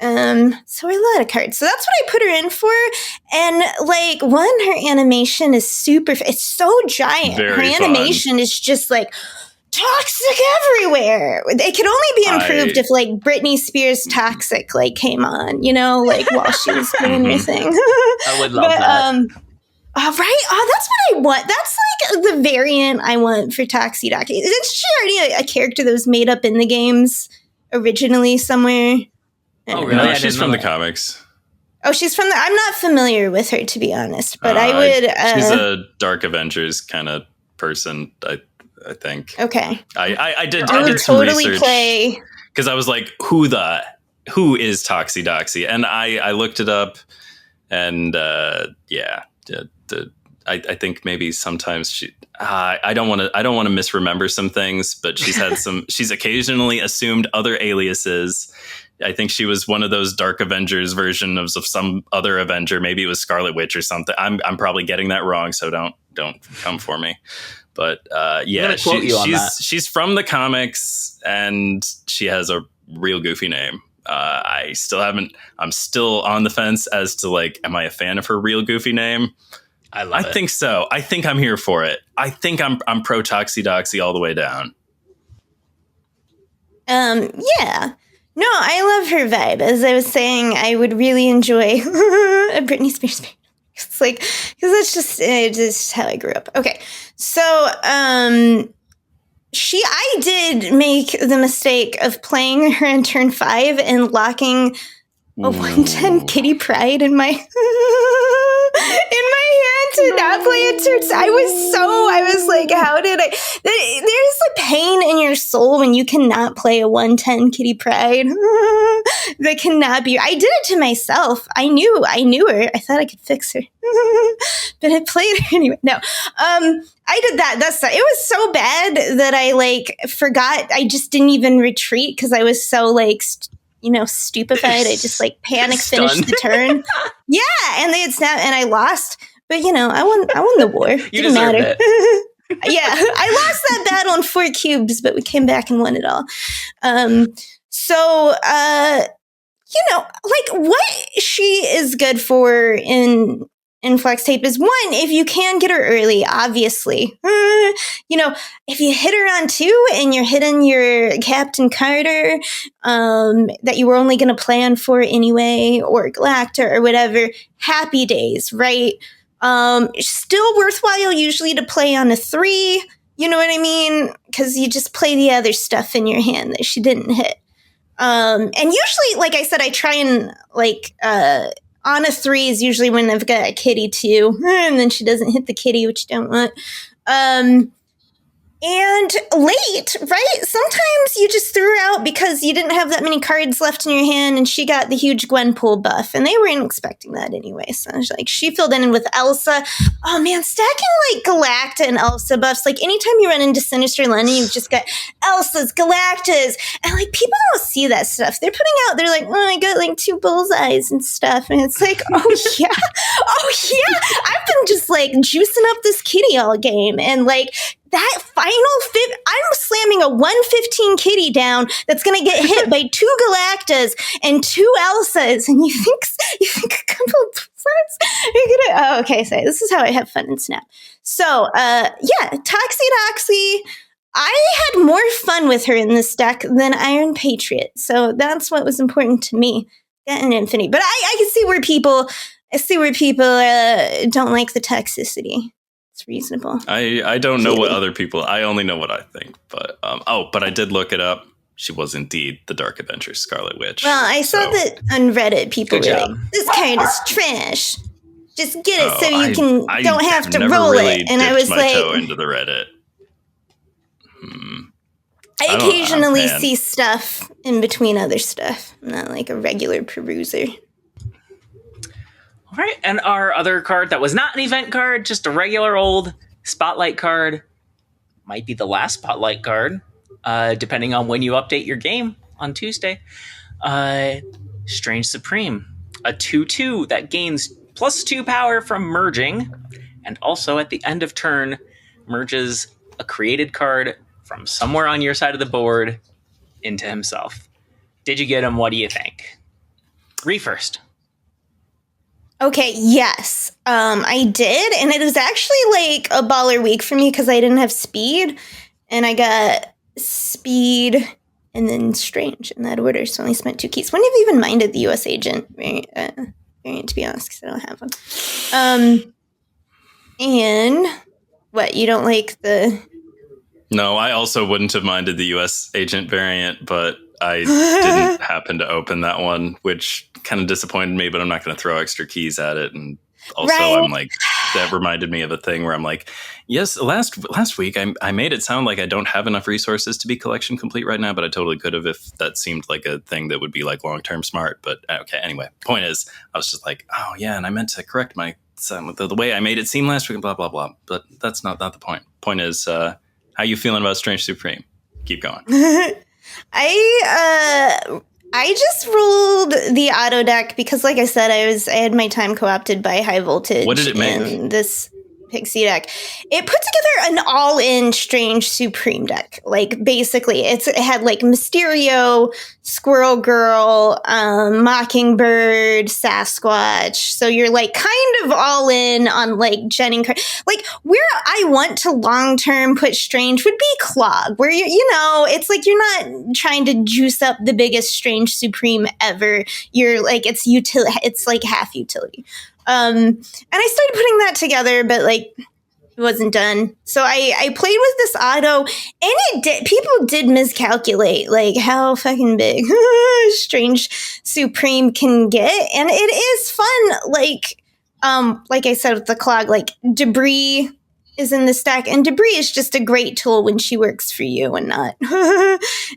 S3: a lot of cards. So that's what I put her in for. And like her animation is it's so giant.
S2: Very
S3: her animation is just like toxic everywhere. It could only be improved if like Britney Spears Toxic like came on, while she was doing her thing.
S1: I would love that.
S3: Right? Oh, that's what I want. That's like the variant I want for Toxie Doxie. Isn't she already a character that was made up in the games originally somewhere?
S1: Oh, really?
S2: No, she's from the comics.
S3: Oh, she's from I'm not familiar with her, to be honest, but I would...
S2: she's a Dark Avengers kind of person, I think.
S3: Okay.
S2: I did some
S3: totally
S2: research
S3: play
S2: because I was like, who is Toxie Doxie? And I looked it up, and I think maybe sometimes she. I don't want to misremember some things, but she's had some. She's occasionally assumed other aliases. I think she was one of those Dark Avengers versions of some other Avenger. Maybe it was Scarlet Witch or something. I'm probably getting that wrong, so don't come for me. But she's from the comics, and she has a real goofy name. I'm still on the fence as to like, am I a fan of her real goofy name? I think so. I think I'm here for it. I think I'm pro Toxie Doxie all the way down.
S3: Yeah. No, I love her vibe. As I was saying, I would really enjoy a Britney Spears. It's like, because it's just how I grew up. Okay. So, I did make the mistake of playing her in turn 5 and locking a 110 Kitty Pryde in my hand to not play it turns. I was like, how did I? There's a pain in your soul when you cannot play a 110 Kitty Pryde. That cannot be. I did it to myself. I knew her. I thought I could fix her, but I played her anyway. No, I did that. It was so bad that I like forgot. I just didn't even retreat because I was so like. Stupefied. I just like panic finished the turn. Yeah, and they had snapped, and I lost. But I won the war.
S1: You didn't matter.
S3: Yeah, I lost that battle in 4 cubes, but we came back and won it all. Like what she is good for in Flex Tape is one, if you can get her early, obviously. If you hit her on 2 and you're hitting your Captain Carter that you were only going to plan for anyway, or Galacta or whatever, happy days, right? Still worthwhile usually to play on a 3, you know what I mean? Because you just play the other stuff in your hand that she didn't hit. And usually, like I said, I try and on a 3 is usually when I've got a kitty too, and then she doesn't hit the kitty, which you don't want. And late, right? Sometimes you just threw out because you didn't have that many cards left in your hand, and she got the huge Gwenpool buff, and they weren't expecting that anyway. So like she filled in with Elsa. Oh man, stacking like Galacta and Elsa buffs. Like anytime you run into Sinister London, you've just got Elsa's, Galactas, and like people don't see that stuff. They're like, oh, I got like 2 bullseyes and stuff, and it's like, oh yeah, I've been just like juicing up this kitty all game, and like. That final I'm slamming a 115 kitty down that's going to get hit by 2 Galactas and 2 Elsas, and you think a couple of friends are gonna? Oh, okay. So this is how I have fun in Snap. So, Toxie Doxie. I had more fun with her in this deck than Iron Patriot, so that's what was important to me. That and Infinity, but I can see where people don't like the toxicity. It's reasonable.
S2: I don't know what other people. I only know what I think. But but I did look it up. She was indeed the Dark Adventures Scarlet Witch.
S3: Well, I saw that on Reddit. People were like, "This card is trash. Just get it so you don't have to roll
S2: really
S3: it." And I was like,
S2: toe into the Reddit.
S3: I occasionally see stuff in between other stuff. I'm not like a regular peruser.
S1: All right, and our other card that was not an event card, just a regular old Spotlight card, might be the last Spotlight card, depending on when you update your game on Tuesday. Strange Supreme, a 2/2 that gains +2 power from merging, and also at the end of turn, merges a created card from somewhere on your side of the board into himself. Did you get him? What do you think? Rhea first.
S3: Okay, yes, I did, and it was actually like a baller week for me because I didn't have speed, and I got speed and then strange in that order, so I only spent 2 keys. Wouldn't have even minded the USAgent variant, to be honest, because I don't have one. And what, you don't like the...
S2: No, I also wouldn't have minded the USAgent variant, but I didn't happen to open that one, which kind of disappointed me, but I'm not going to throw extra keys at it. And also, right. I'm like, that reminded me of a thing where I'm like, yes, last week I made it sound like I don't have enough resources to be collection complete right now, but I totally could have if that seemed like a thing that would be like long-term smart. But okay, anyway, point is, I was just like, oh yeah, and I meant to correct my the way I made it seem last week and blah, blah, blah. But that's not the point. Point is, how you feeling about Strange Supreme? Keep going.
S3: I just ruled the auto deck because, like I said, I had my time co-opted by High Voltage.
S2: What did it make?
S3: In this Pixie deck. It put together an all-in Strange Supreme deck. Like, basically, it had, like, Mysterio, Squirrel Girl, Mockingbird, Sasquatch. So you're, like, kind of all in on, like, genning. Like, where I want to long-term put Strange would be Clog, where, you know, it's like you're not trying to juice up the biggest Strange Supreme ever. You're, like, it's like half utility. And I started putting that together, but like it wasn't done. So I played with this auto, and people did miscalculate like how fucking big Strange Supreme can get, and it is fun. Like I said with the Clog, like Debris is in the stack, and Debris is just a great tool when she works for you and not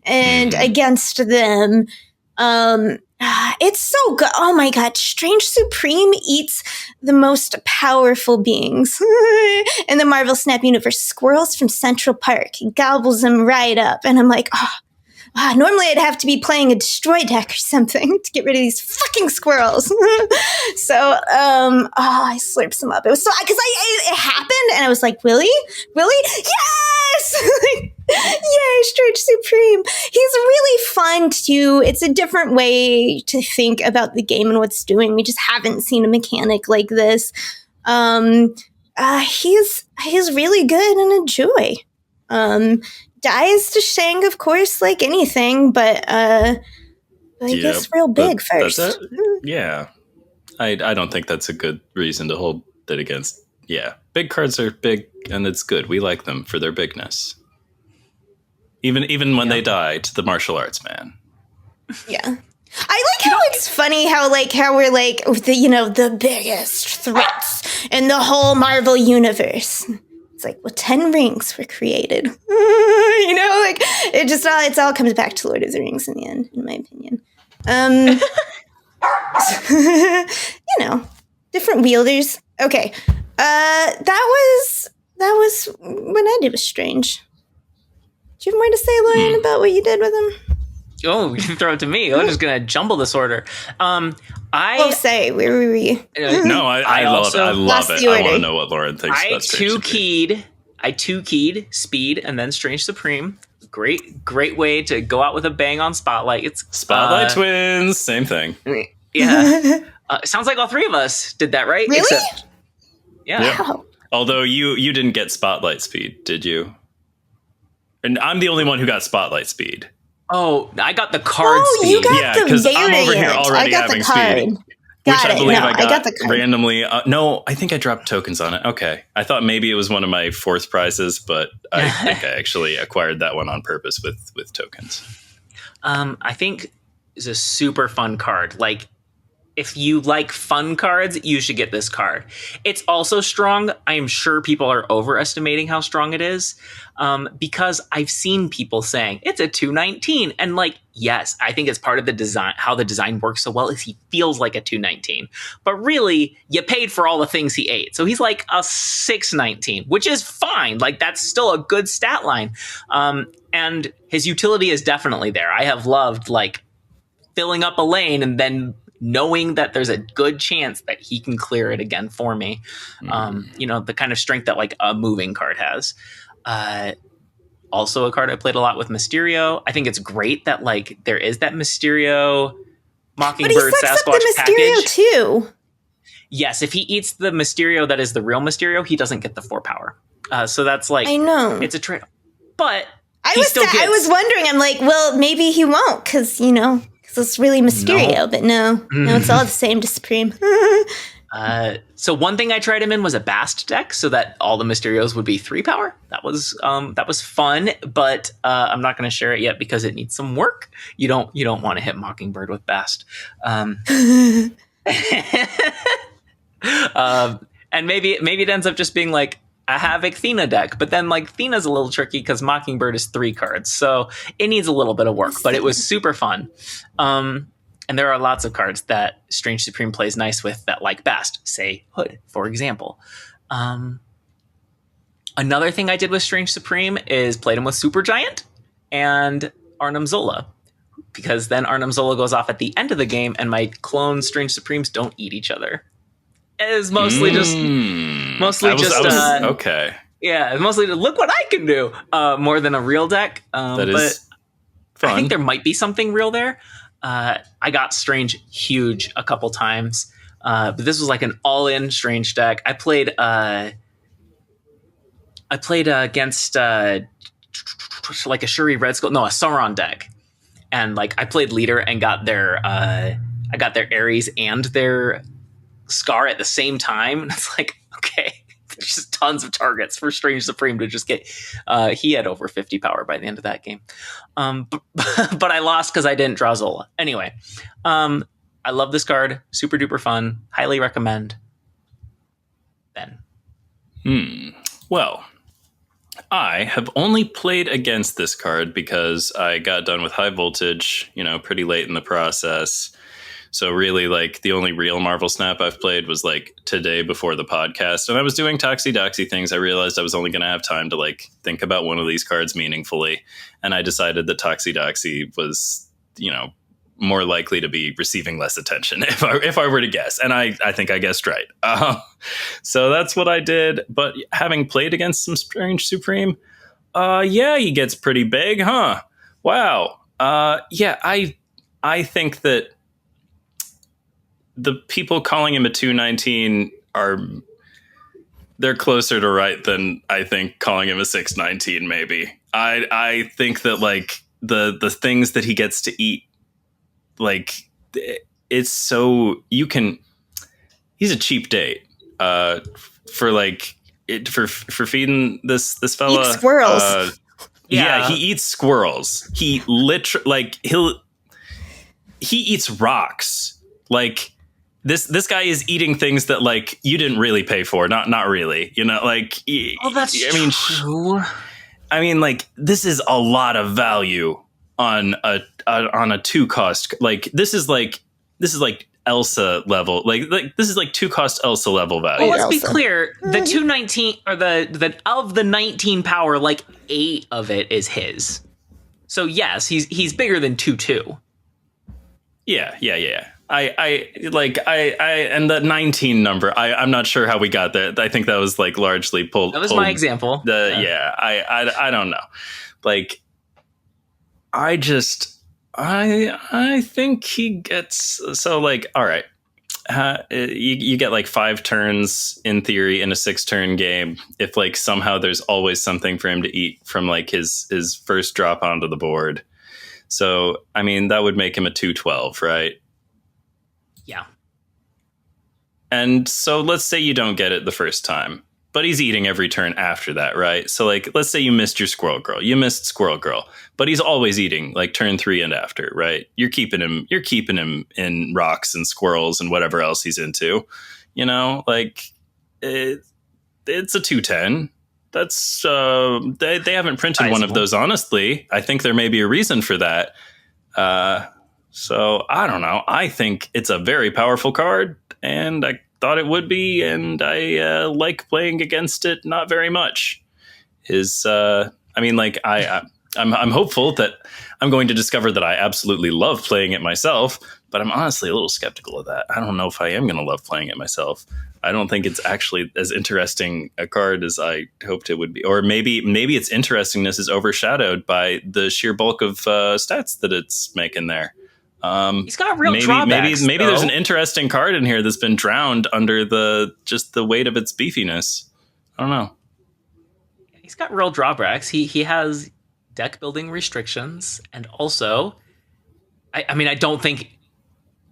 S3: and against them. It's so good. Oh my God. Strange Supreme eats the most powerful beings in the Marvel Snap universe. Squirrels from Central Park. He gobbles them right up. And I'm like, normally I'd have to be playing a destroy deck or something to get rid of these fucking squirrels. So, I slurped them up. It was so, because it happened and I was like, Willie? Yes! Yay, Strange Supreme. He's really fun too. It's a different way to think about the game and what's doing. We just haven't seen a mechanic like this. He's really good and a joy. Dies to Shang, of course, like anything, but I guess real big first.
S2: Yeah. I don't think that's a good reason to hold it against. Yeah. Big cards are big, and it's good. We like them for their bigness. Even when they die to the martial arts man.
S3: Yeah. I like how it's funny how we're like, the biggest threats in the whole Marvel universe. It's like, well, 10 rings were created. You know, like it all comes back to Lord of the Rings in the end, in my opinion. You know, different wielders. Okay. That was when I did with Strange. Do you have more to say, Lauren, about what you did with him?
S1: Oh, you can throw it to me. I'm just gonna jumble this order.
S3: Say, where were we?
S2: No, I love it. I want to know what Lauren thinks about Strange Supreme.
S1: I two-keyed Speed and then Strange Supreme. Great way to go out with a bang on Spotlight. It's
S2: Spotlight twins, same thing.
S1: Yeah. Sounds like all three of us did that, right?
S3: Really?
S1: Yeah.
S3: Wow.
S2: Although you didn't get Spotlight Speed, did you? And I'm the only one who got Spotlight Speed.
S1: Oh, I got the card speed.
S3: You got the
S2: because I'm over here
S3: variant.
S2: already
S3: I got
S2: having
S3: the card.
S2: Speed.
S3: Got
S2: which
S3: it.
S2: I believe
S3: No,
S2: I got
S3: the card.
S2: randomly. No, I think I dropped tokens on it. Okay. I thought maybe it was one of my fourth prizes, but I think I actually acquired that one on purpose with tokens.
S1: I think it's a super fun card. Like, if you like fun cards, you should get this card. It's also strong. I am sure people are overestimating how strong it is, because I've seen people saying it's a 219. And like, yes, I think it's part of the design. How the design works so well is he feels like a 219. But really, you paid for all the things he ate. So he's like a 619, which is fine. Like, that's still a good stat line. And his utility is definitely there. I have loved, like, filling up a lane and then knowing that there's a good chance that he can clear it again for me. You know, the kind of strength that like a moving card has. Also a card I played a lot with Mysterio. I think it's great that like there is that Mysterio Mockingbird Sasquatch
S3: the Mysterio
S1: package.
S3: Too.
S1: Yes, if he eats the Mysterio that is the real Mysterio, he doesn't get the 4 power. So that's like,
S3: I know.
S1: it's a trade. But
S3: I was wondering, I'm like, well, maybe he won't, because, you know, it's really Mysterio, but no, it's all the same to Supreme.
S1: So one thing I tried him in was a Bast deck, so that all the Mysterios would be 3 power. That was fun, but I'm not going to share it yet because it needs some work. You don't want to hit Mockingbird with Bast. And maybe it ends up just being like a Havoc Thena deck, but then like Thena's a little tricky because Mockingbird is 3 cards, so it needs a little bit of work, but it was super fun. And there are lots of cards that Strange Supreme plays nice with that like Bast, say Hood, for example. Another thing I did with Strange Supreme is played him with Supergiant and Arnim Zola, because then Arnim Zola goes off at the end of the game and my clone Strange Supremes don't eat each other. It is mostly
S2: okay.
S1: Yeah, mostly to look what I can do, more than a real deck.
S2: That is
S1: but
S2: fun.
S1: I think there might be something real there. I got Strange huge a couple times, but this was like an all-in Strange deck. I played against like a Shuri Red Skull, no, a Sauron deck, and like I played leader and got their Ares and their Scar at the same time, and it's like, okay, there's just tons of targets for Strange Supreme to just get. He had over 50 power by the end of that game, but I lost because I didn't draw Zola. Anyway, I love this card, super duper fun, highly recommend. Ben.
S2: Well, I have only played against this card because I got done with High Voltage, pretty late in the process. So really, like, the only real Marvel Snap I've played was, like, today before the podcast. And I was doing Toxie Doxie things. I realized I was only going to have time to, like, think about one of these cards meaningfully. And I decided that Toxie Doxie was, more likely to be receiving less attention if I were to guess. And I think I guessed right. So that's what I did. But having played against some Strange Supreme, yeah, he gets pretty big, huh? Wow. Yeah, I think that the people calling him a 219 they're closer to right than I think calling him a 619 maybe. I think that like the things that he gets to eat, like it's so he's a cheap date for like it for feeding this fella.
S3: Eat squirrels.
S2: Yeah, he eats squirrels. He literally he eats rocks. Like This guy is eating things that like you didn't really pay for. Not really. You know, like
S1: that's true.
S2: I mean, like this is a lot of value on a 2 cost. Like this is like Elsa level. Like this is like 2 cost Elsa level value.
S1: Well, let's be clear. The 219 or the of the 19 power, like 8 of it is his. So yes, he's bigger than 2-2.
S2: Yeah. I and the 19 number. I'm not sure how we got there. I think that was like largely pulled.
S1: That was my example.
S2: I don't know. Like, I think he gets so like all right. You get like 5 turns in theory in a 6-turn game. If like somehow there's always something for him to eat from like his first drop onto the board. So I mean that would make him a 212, right?
S1: Yeah.
S2: And so let's say you don't get it the first time, but he's eating every turn after that, right? So like let's say you missed your Squirrel Girl. You missed Squirrel Girl, but he's always eating like turn 3 and after, right? You're keeping him in rocks and squirrels and whatever else he's into. You know, like it's a 210. That's they haven't printed one of those, honestly. I think there may be a reason for that. So I don't know. I think it's a very powerful card, and I thought it would be, and I like playing against it not very much. I'm hopeful that I'm going to discover that I absolutely love playing it myself, but I'm honestly a little skeptical of that. I don't know if I am going to love playing it myself. I don't think it's actually as interesting a card as I hoped it would be. Or maybe its interestingness is overshadowed by the sheer bulk of stats that it's making there.
S1: He's got real drawbacks.
S2: Maybe there's an interesting card in here that's been drowned under the weight of its beefiness. I don't know.
S1: He's got real drawbacks. He has deck building restrictions, and also, I don't think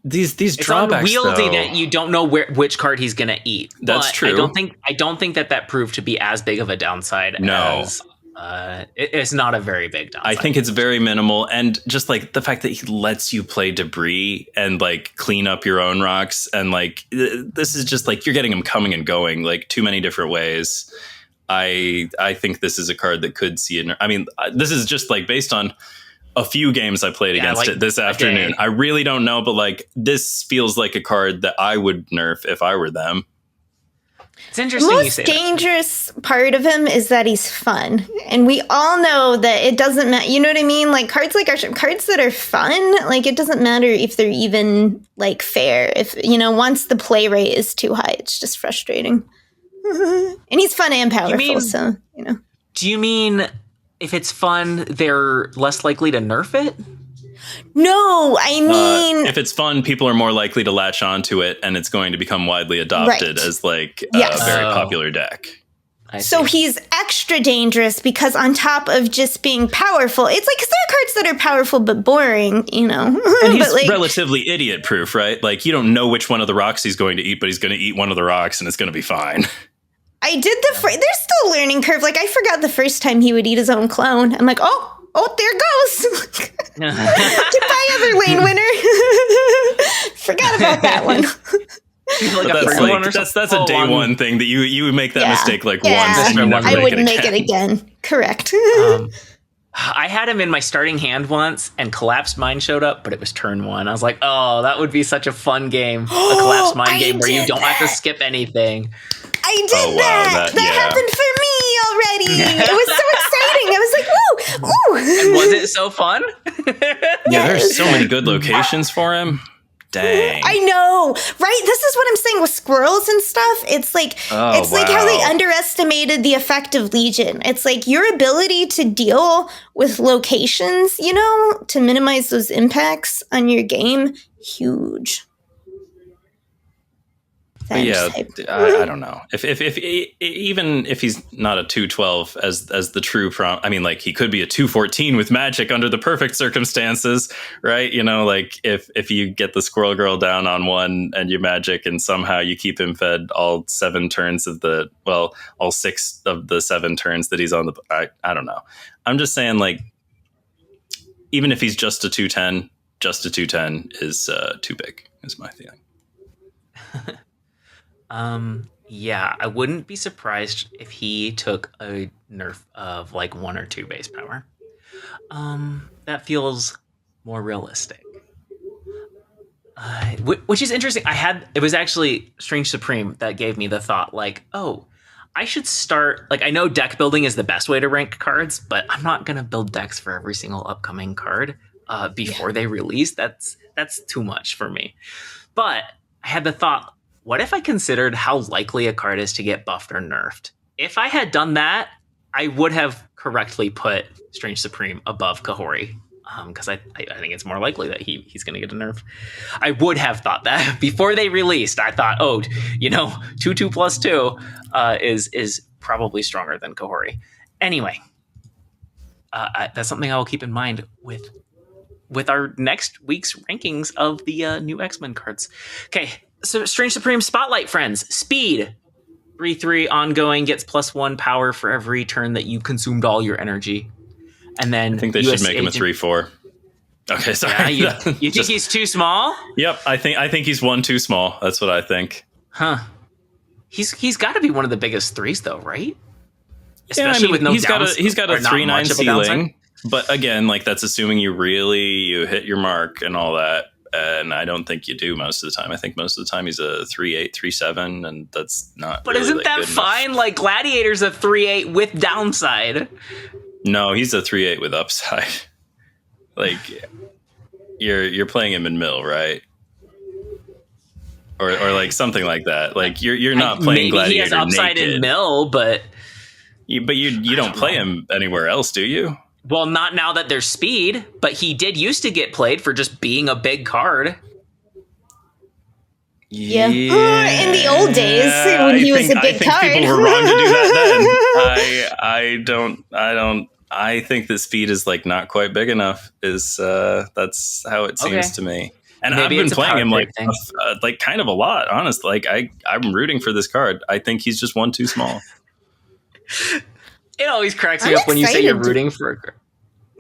S2: these
S1: it's
S2: drawbacks.
S1: It's unwieldy that you don't know which card he's going to eat.
S2: That's true.
S1: I don't think that proved to be as big of a downside.
S2: No.
S1: As it's not a very big downside.
S2: I think it's very minimal, and just like the fact that he lets you play debris and like clean up your own rocks, and like this is just like you're getting them coming and going like too many different ways. I think this is a card that could see it. I mean, this is just like based on a few games I played against it this afternoon. I really don't know, but like this feels like a card that I would nerf if I were them.
S1: It's interesting.
S3: The most dangerous part of him is that he's fun, and we all know that it doesn't matter. You know what I mean? Like cards that are fun. Like it doesn't matter if they're even like fair. If once the play rate is too high, it's just frustrating. And he's fun and powerful.
S1: Do you mean if it's fun, they're less likely to nerf it?
S3: No, I mean...
S2: if it's fun, people are more likely to latch onto it, and it's going to become widely adopted as, like, a very popular deck.
S3: So he's extra dangerous because on top of just being powerful, it's like, because there are cards that are powerful but boring, And
S2: he's relatively idiot-proof, right? Like, you don't know which one of the rocks he's going to eat, but he's going to eat one of the rocks, and it's going to be fine.
S3: I did there's still a learning curve. Like, I forgot the first time he would eat his own clone. I'm like, oh, there goes. Goodbye, other lane winner. Forgot about that one.
S2: That's a day one thing that you would make that mistake like once. And
S3: I wouldn't make it again. Correct.
S1: I had him in my starting hand once, and Collapsed Mind showed up, but it was turn 1. I was like, oh, that would be such a fun game. A Collapsed Mind game where you don't have to skip anything.
S3: I did that. That happened for me already. It was so exciting. I was like, woo.
S1: And was it so fun?
S2: Yeah, there's so many good locations for him. Dang.
S3: I know, right? This is what I'm saying with squirrels and stuff. It's like like how they underestimated the effect of Legion. It's like your ability to deal with locations, to minimize those impacts on your game, huge.
S2: Yeah, I don't know. If even if he's not a 212 as the true prompt, I mean, like he could be a 214 with magic under the perfect circumstances, right? Like if you get the Squirrel Girl down on 1 and you magic and somehow you keep him fed all 7 turns of all 6 of the 7 turns that he's on the. I don't know. I'm just saying, like, even if he's just a 210 is too big. Is my feeling.
S1: Yeah, I wouldn't be surprised if he took a nerf of like 1 or 2 base power. That feels more realistic. Which is interesting. It was actually Strange Supreme that gave me the thought, like, oh, I should start, like, I know deck building is the best way to rank cards, but I'm not going to build decks for every single upcoming card before they release. That's too much for me. But I had the thought, what if I considered how likely a card is to get buffed or nerfed? If I had done that, I would have correctly put Strange Supreme above Kahori. Because I think it's more likely that he's going to get a nerf. I would have thought that before they released. I thought, 2/2 plus 2 is probably stronger than Kahori. Anyway, that's something I will keep in mind with our next week's rankings of the new X-Men cards. Okay, so Strange Supreme Spotlight, friends. Speed. 3/3 ongoing, gets +1 power for every turn that you consumed all your energy. And then
S2: I think they should make him a 3/4. Okay, sorry.
S1: Yeah, you think he's too small?
S2: Yep, I think he's 1 too small. That's what I think.
S1: Huh. He's got to be one of the biggest 3s, though, right?
S2: Especially with no he's got a 3/9 ceiling.
S1: Downside.
S2: But again, like that's assuming you hit your mark and all that. And I don't think you do most of the time. I think most of the time he's a 3/8, 3/7, and that's not.
S1: But
S2: really,
S1: isn't that fine?
S2: enough.
S1: Like Gladiator's a 3/8 with downside.
S2: No, he's a 3/8 with upside. Like you're playing him in mill, right? Or like something like that. Like you're not playing Gladiator. He has
S1: upside
S2: naked.
S1: in mill, but
S2: you don't play him anywhere else, do you?
S1: Well, not now that there's speed, but he did used to get played for just being a big card.
S3: Yeah. In the old days when he was a big card.
S2: I think people were wrong to do that then. I think the speed is like not quite big enough. That's how it seems to me. And maybe I've been playing him like kind of a lot, honestly. Like I'm rooting for this card. I think he's just 1 too small.
S1: It always cracks me up when you say you're rooting for a card.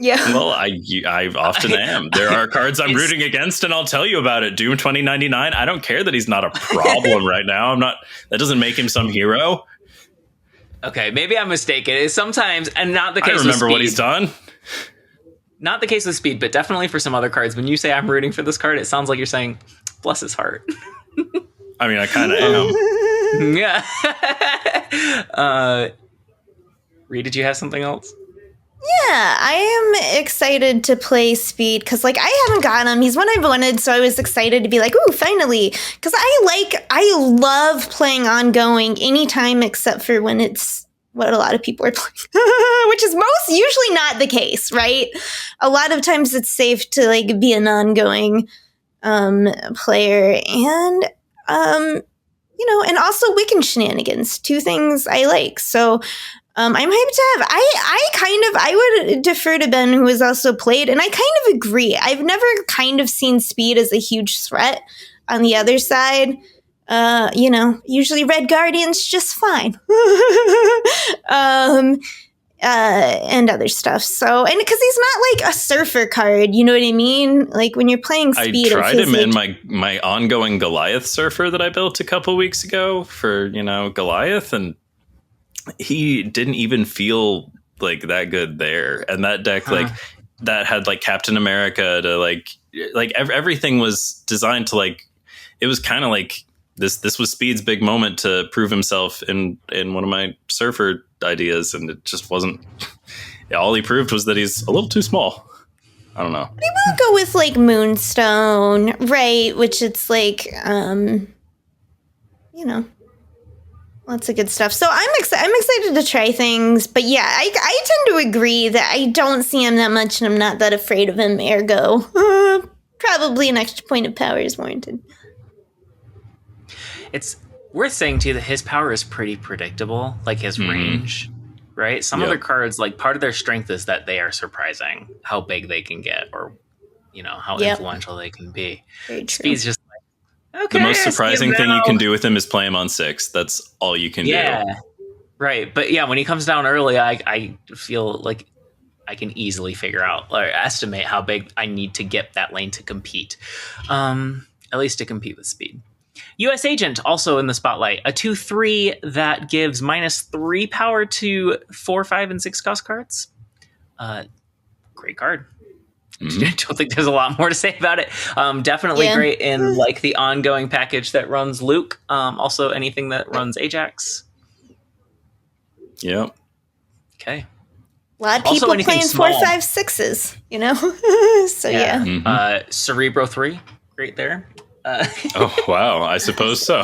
S3: Yeah.
S2: Well, I often am. There are cards I'm rooting against, and I'll tell you about it. Doom 2099. I don't care that he's not a problem right now. That doesn't make him some hero.
S1: Okay, maybe I'm mistaken. It's sometimes, and not the case with Speed.
S2: I remember what he's done.
S1: Not the case with Speed, but definitely for some other cards. When you say I'm rooting for this card, it sounds like you're saying, bless his heart.
S2: I mean, I kind of am.
S1: Yeah. Reed, did you have something else?
S3: Yeah, I am excited to play Speed because, like, I haven't got him. He's one I've wanted, so I was excited to be like, ooh, finally. Because I love playing ongoing anytime except for when it's what a lot of people are playing, which is usually not the case, right? A lot of times it's safe to, like, be an ongoing player. And, and also Wiccan shenanigans, 2 things I like. So, I'm hyped to have. I would defer to Ben, who has also played, and I kind of agree. I've never kind of seen Speed as a huge threat. On the other side, usually Red Guardian's just fine, and other stuff. So, and because he's not like a surfer card, you know what I mean? Like when you're playing Speed,
S2: I tried him in my ongoing Goliath surfer that I built a couple weeks ago for Goliath, and he didn't even feel like that good there. And that deck, that had like Captain America to like everything was designed to like, it was kind of like this was Speed's big moment to prove himself in one of my surfer ideas. And it just wasn't, all he proved was that he's a little too small. I don't know.
S3: We will go with like Moonstone, right? Which it's like, lots of good stuff. So I'm excited to try things, but yeah, I tend to agree that I don't see him that much, and I'm not that afraid of him. Ergo, probably an extra point of power is warranted.
S1: It's worth saying too that his power is pretty predictable, like his range, right? Some other cards, like part of their strength is that they are surprising how big they can get, or how influential they can be. Speed's just. Okay,
S2: the most surprising thing you can do with him is play him on 6. That's all you can do.
S1: Yeah, right. But yeah, when he comes down early, I feel like I can easily figure out or estimate how big I need to get that lane to compete. At least to compete with Speed. USAgent, also in the spotlight. A 2/3 that gives -3 power to 4, 5, and 6 cost cards. Great card. I don't think there's a lot more to say about it. Definitely great in like the ongoing package that runs Luke. Also anything that runs Ajax.
S2: Yep.
S1: Okay.
S3: A lot of people playing 4, 5, 6s, you know? So yeah.
S1: Cerebro 3, great there.
S2: Oh wow, I suppose so.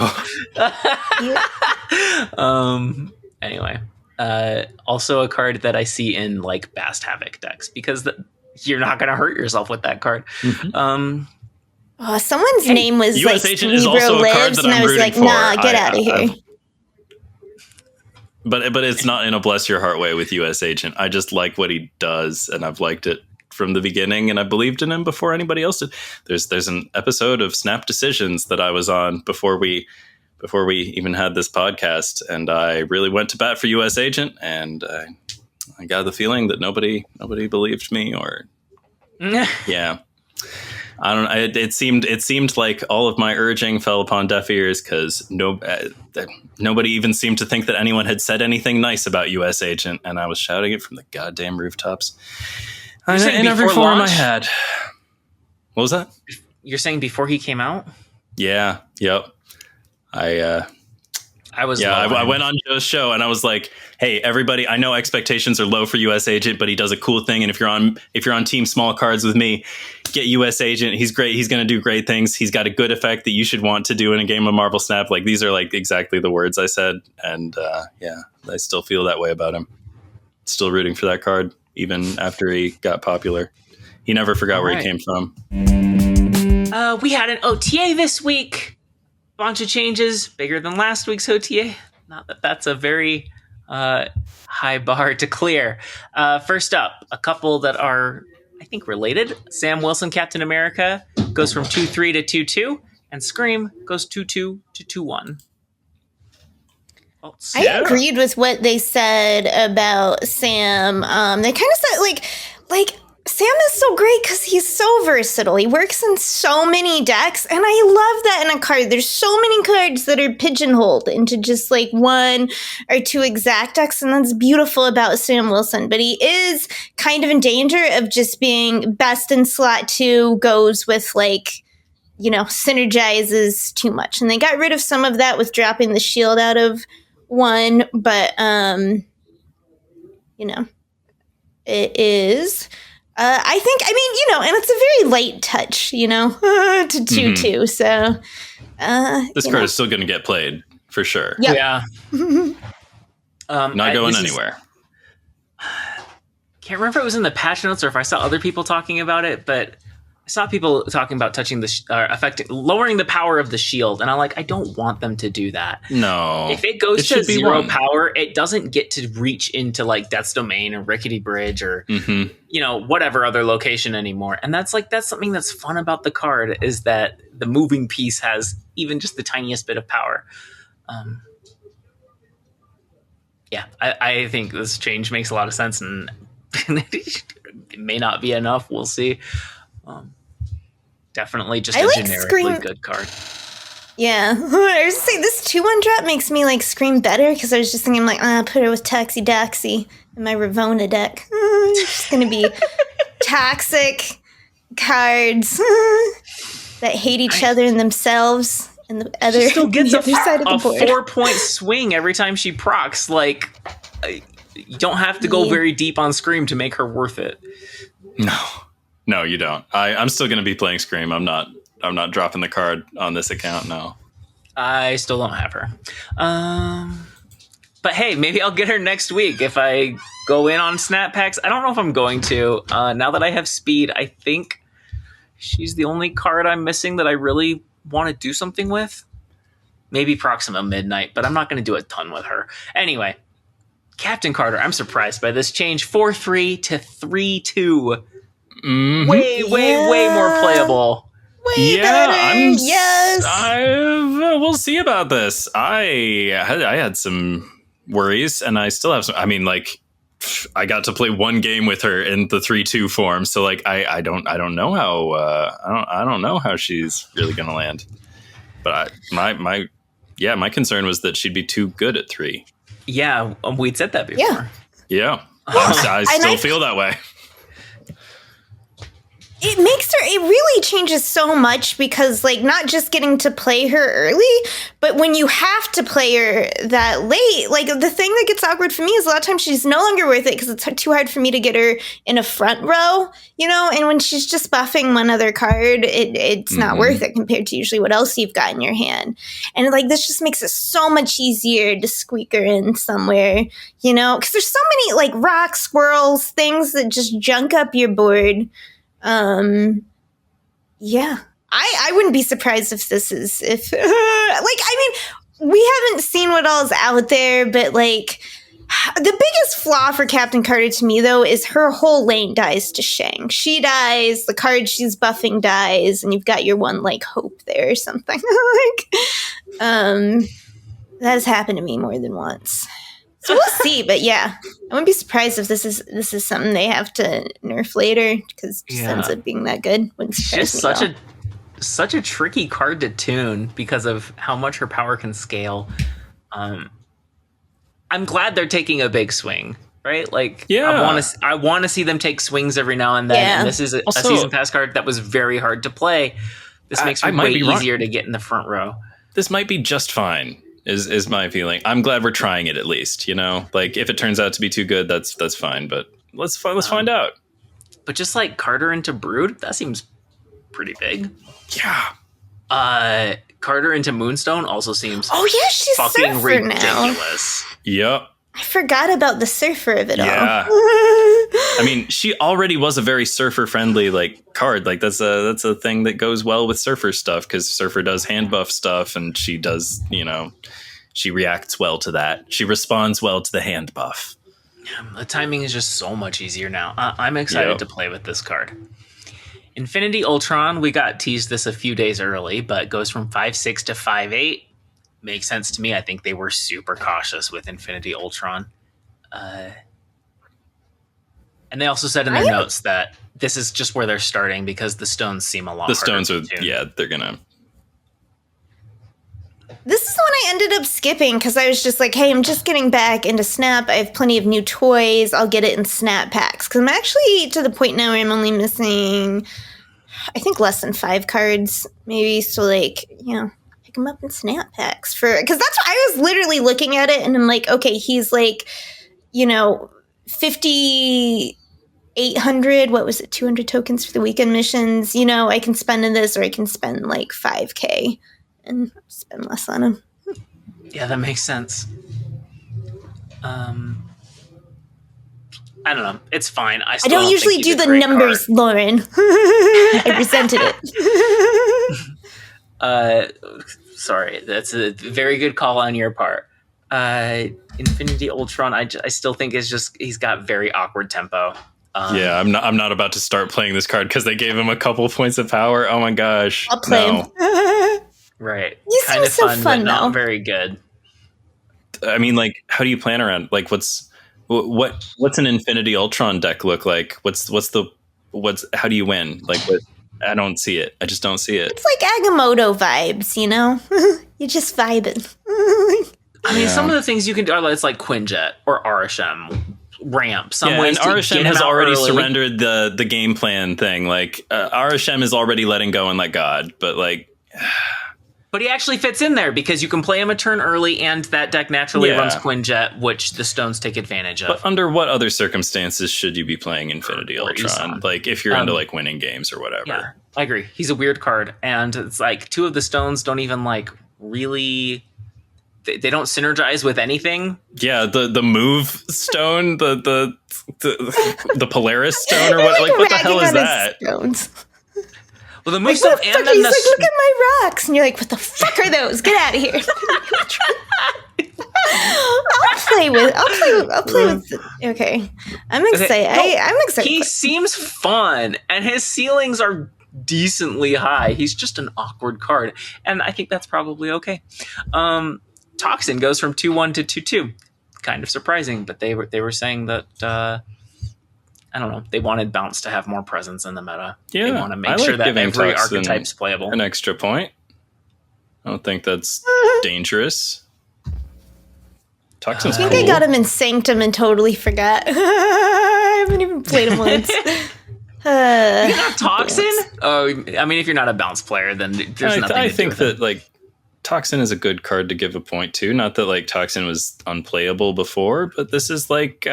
S1: Anyway, also a card that I see in like Bast Havoc decks because you're not going to hurt yourself with that card.
S3: Someone's name was like
S2: USAgent is also a card
S3: Lives,
S2: that
S3: and
S2: I'm
S3: I was
S2: rooting
S3: like,
S2: for.
S3: nah, get out of here.
S2: But it's not in a bless your heart way with USAgent. I just like what he does, and I've liked it from the beginning, and I believed in him before anybody else did. There's an episode of Snap Decisions that I was on before we even had this podcast, and I really went to bat for USAgent, and I got the feeling that nobody believed me, or yeah. I don't know. It seemed like all of my urging fell upon deaf ears because nobody even seemed to think that anyone had said anything nice about USAgent, and I was shouting it from the goddamn rooftops. In every form I had. What was that?
S1: You're saying before he came out?
S2: Yeah. Yep. I went on Joe's show and I was like, "Hey, everybody! I know expectations are low for USAgent, but he does a cool thing. And if you're on Team Small Cards with me, get USAgent. He's great. He's going to do great things. He's got a good effect that you should want to do in a game of Marvel Snap." Like these are like exactly the words I said, and I still feel that way about him. Still rooting for that card even after he got popular. He never forgot where he came from.
S1: We had an OTA this week. Bunch of changes, bigger than last week's OTA. Not that that's a very high bar to clear. First up, a couple that are, I think, related. Sam Wilson, Captain America, goes from 2/3 to 2/2, and Scream goes 2/2 to 2/1.
S3: I agreed with what they said about Sam. They kind of said like Sam is so great because he's so versatile. He works in so many decks, and I love that in a card. There's so many cards that are pigeonholed into just like 1 or 2 exact decks, and that's beautiful about Sam Wilson. But he is kind of in danger of just being best in slot 2, goes with like, you know, synergizes too much. And they got rid of some of that with dropping the shield out of 1, but you know, it is. I think, I mean, you know, and it's a very light touch, you know, to 2/2. So
S2: this card is still going to get played for sure.
S3: Yep.
S1: Yeah.
S2: Not going anywhere.
S1: Can't remember if it was in the patch notes or if I saw other people talking about it, but I saw people talking about touching lowering the power of the shield, and I'm like, I don't want them to do that.
S2: No.
S1: If it goes to 0 power, it doesn't get to reach into like Death's Domain or Rickety Bridge or you know, whatever other location anymore. And that's something that's fun about the card, is that the moving piece has even just the tiniest bit of power. I think this change makes a lot of sense, and it may not be enough. We'll see. Definitely just a generically good card.
S3: Yeah. I was saying this 2/1 drop makes me like Scream better, because I was just thinking like, I'll put her with Toxie Doxie in my Ravona deck. It's just going to be toxic cards that hate each other and themselves, and the other,
S1: she still gets
S3: the other side of the board.
S1: 4-point swing every time she procs. Like, you don't have to go very deep on Scream to make her worth it.
S2: No, you don't. I'm still going to be playing Scream. I'm not dropping the card on this account. No,
S1: I still don't have her. But hey, maybe I'll get her next week if I go in on Snap Packs. I don't know if I'm going to. Now that I have speed, I think she's the only card I'm missing that I really want to do something with. Maybe Proxima Midnight, but I'm not going to do a ton with her. Anyway, Captain Carter, I'm surprised by this change. 4/3 to 3/2. Way more playable.
S3: Way better. Yes.
S2: We'll see about this. I had some worries, and I still have some. I mean, like, I got to play 1 game with her in the 3/2 form, so like, I don't know how she's really gonna land. But my concern was that she'd be too good at 3.
S1: Yeah, we'd said that before.
S2: Yeah. I still feel that way.
S3: It really changes so much because, like, not just getting to play her early, but when you have to play her that late, like, the thing that gets awkward for me is a lot of times she's no longer worth it because it's too hard for me to get her in a front row, you know? And when she's just buffing one other card, it's not worth it compared to usually what else you've got in your hand. And, like, this just makes it so much easier to squeak her in somewhere, you know? Because there's so many, like, rocks, squirrels, things that just junk up your board. Yeah, I wouldn't be surprised if this is, we haven't seen what all is out there, but like the biggest flaw for Captain Carter to me though, is her whole lane dies to Shang. She dies, the card she's buffing dies, and you've got your one like hope there or something. That has happened to me more than once. So we'll see, but yeah, I wouldn't be surprised if this is something they have to nerf later because it just ends up being that good.
S1: She's such a tricky card to tune because of how much her power can scale. I'm glad they're taking a big swing, right? Like, I want to see them take swings every now and then. Yeah. And this is a season pass card that was very hard to play. This makes it way easier to get in the front row.
S2: This might be just fine. Is my feeling. I'm glad we're trying it at least, you know? Like, if it turns out to be too good, that's fine, but let's find out.
S1: But just like Carter into Brood, that seems pretty big.
S2: Yeah.
S1: Carter into Moonstone also seems
S3: she's
S1: fucking
S3: Surfer
S1: ridiculous.
S3: Now.
S2: Yep.
S3: I forgot about the Surfer of it all.
S2: I mean, she already was a very Surfer friendly like card. Like that's a thing that goes well with Surfer stuff because Surfer does hand buff stuff and she does, you know, she reacts well to that. She responds well to the hand buff.
S1: The timing is just so much easier now. I'm excited to play with this card. Infinity Ultron, we got teased this a few days early, but goes from 5/6 to 5/8. Makes sense to me. I think they were super cautious with Infinity Ultron. And they also said in their notes that this is just where they're starting because the stones seem a lot
S2: The stones
S1: harder
S2: are, they're gonna...
S3: This is the one I ended up skipping because I was just like, hey, I'm just getting back into Snap. I have plenty of new toys. I'll get it in Snap packs. Because I'm actually to the point now where I'm only missing, I think, less than 5 cards, maybe. So, like, you know, pick them up in Snap packs. Because that's what I was literally looking at it. And I'm like, okay, he's like, you know, 5,800, what was it, 200 tokens for the weekend missions. You know, I can spend in this or I can spend like 5K. And spend less on them.
S1: Yeah, that makes sense. I don't know. It's fine. I don't usually do the numbers, card.
S3: Lauren. I resented
S1: it. Sorry. That's a very good call on your part. Infinity Ultron, I still think he's got very awkward tempo.
S2: I'm not about to start playing this card because they gave him a couple points of power. Oh my gosh.
S3: I'll play him.
S1: Right.
S3: You
S1: kind of
S3: so
S1: fun,
S3: but
S1: not
S3: though.
S1: Very good.
S2: I mean, like, how do you plan around? Like, what's an Infinity Ultron deck look like? How do you win? Like, I don't see it. I just don't see it.
S3: It's like Agamotto vibes, you know? You're just vibing.
S1: I mean, some of the things you can do are it's like Quinjet or Arishem. Ramp. Some ways
S2: and Arishem has already
S1: early.
S2: surrendered the game plan thing. Like, Arishem is already letting go and let God, but like...
S1: But he actually fits in there because you can play him a turn early and that deck naturally runs Quinjet, which the stones take advantage of.
S2: But under what other circumstances should you be playing Infinity Ultron? Like if you're into like winning games or whatever.
S1: Yeah, I agree. He's a weird card. And it's like 2 of the stones don't even like really... They don't synergize with anything. Yeah,
S2: the move stone, the Polaris stone or what? Like what the hell is that?
S3: Stones.
S1: Well, the move stone and then
S3: he's like, look at my rocks, and you're like, what the fuck are those? Get out of here! I'll play with. Okay, I'm excited. I'm excited.
S1: He seems fun, and his ceilings are decently high. He's just an awkward card, and I think that's probably okay. Toxin goes from 2/1 to 2/2. Kind of surprising, but they were saying that. I don't know. They wanted Bounce to have more presence in the meta.
S2: Yeah,
S1: they want to make sure that every archetype's playable.
S2: An extra point. I don't think that's dangerous. Toxin's
S3: I think
S2: cool.
S3: I got him in Sanctum and totally forgot. I haven't even played him once.
S1: You got Toxin? Oh, I mean, if you're not a bounce player, then there's nothing
S2: I
S1: to
S2: think
S1: do with
S2: that like Toxin is a good card to give a point to. Not that like Toxin was unplayable before, but this is like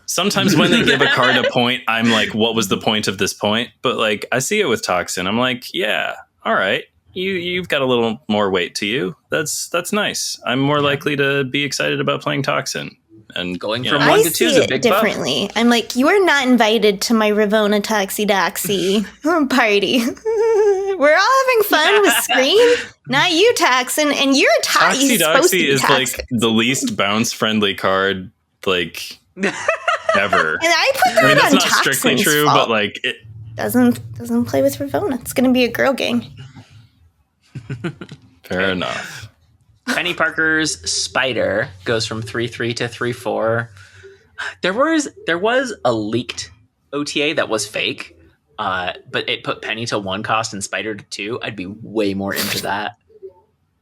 S2: sometimes when they give a card a point, I'm like, what was the point of this point? But like I see it with Toxin, I'm like, yeah, all right. You've got a little more weight to you. That's nice. I'm more likely to be excited about playing Toxin. And
S1: going from 1 to 2 is a big
S3: differently. Buff. I'm like, you are not invited to my Ravona Toxie Doxie party. We're all having fun with Scream. Not you, Toxin, and you're
S2: Toxie Doxie is like the least bounce friendly card like ever.
S3: And I put that
S2: that's
S3: on
S2: not strictly true,
S3: fault.
S2: but like it
S3: doesn't play with Ravona. It's going to be a girl gang.
S2: Fair enough.
S1: Penny Parker's Spider goes from 3/3 to 3/4. There was a leaked OTA that was fake, but it put Penny to 1 cost and Spider to 2. I'd be way more into that.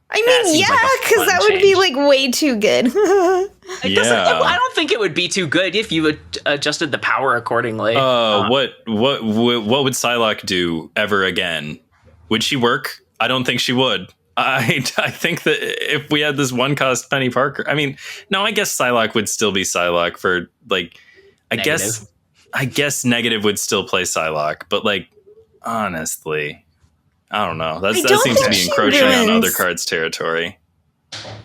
S3: I mean, because that would be like way too good.
S1: I don't think it would be too good if you adjusted the power accordingly.
S2: What would Psylocke do ever again? Would she work? I don't think she would. I think that if we had this 1 cost Penny Parker, I mean, no, I guess Psylocke would still be Psylocke for like, I guess Negative would still play Psylocke, but like, honestly, I don't know. That seems to be encroaching on other cards' territory.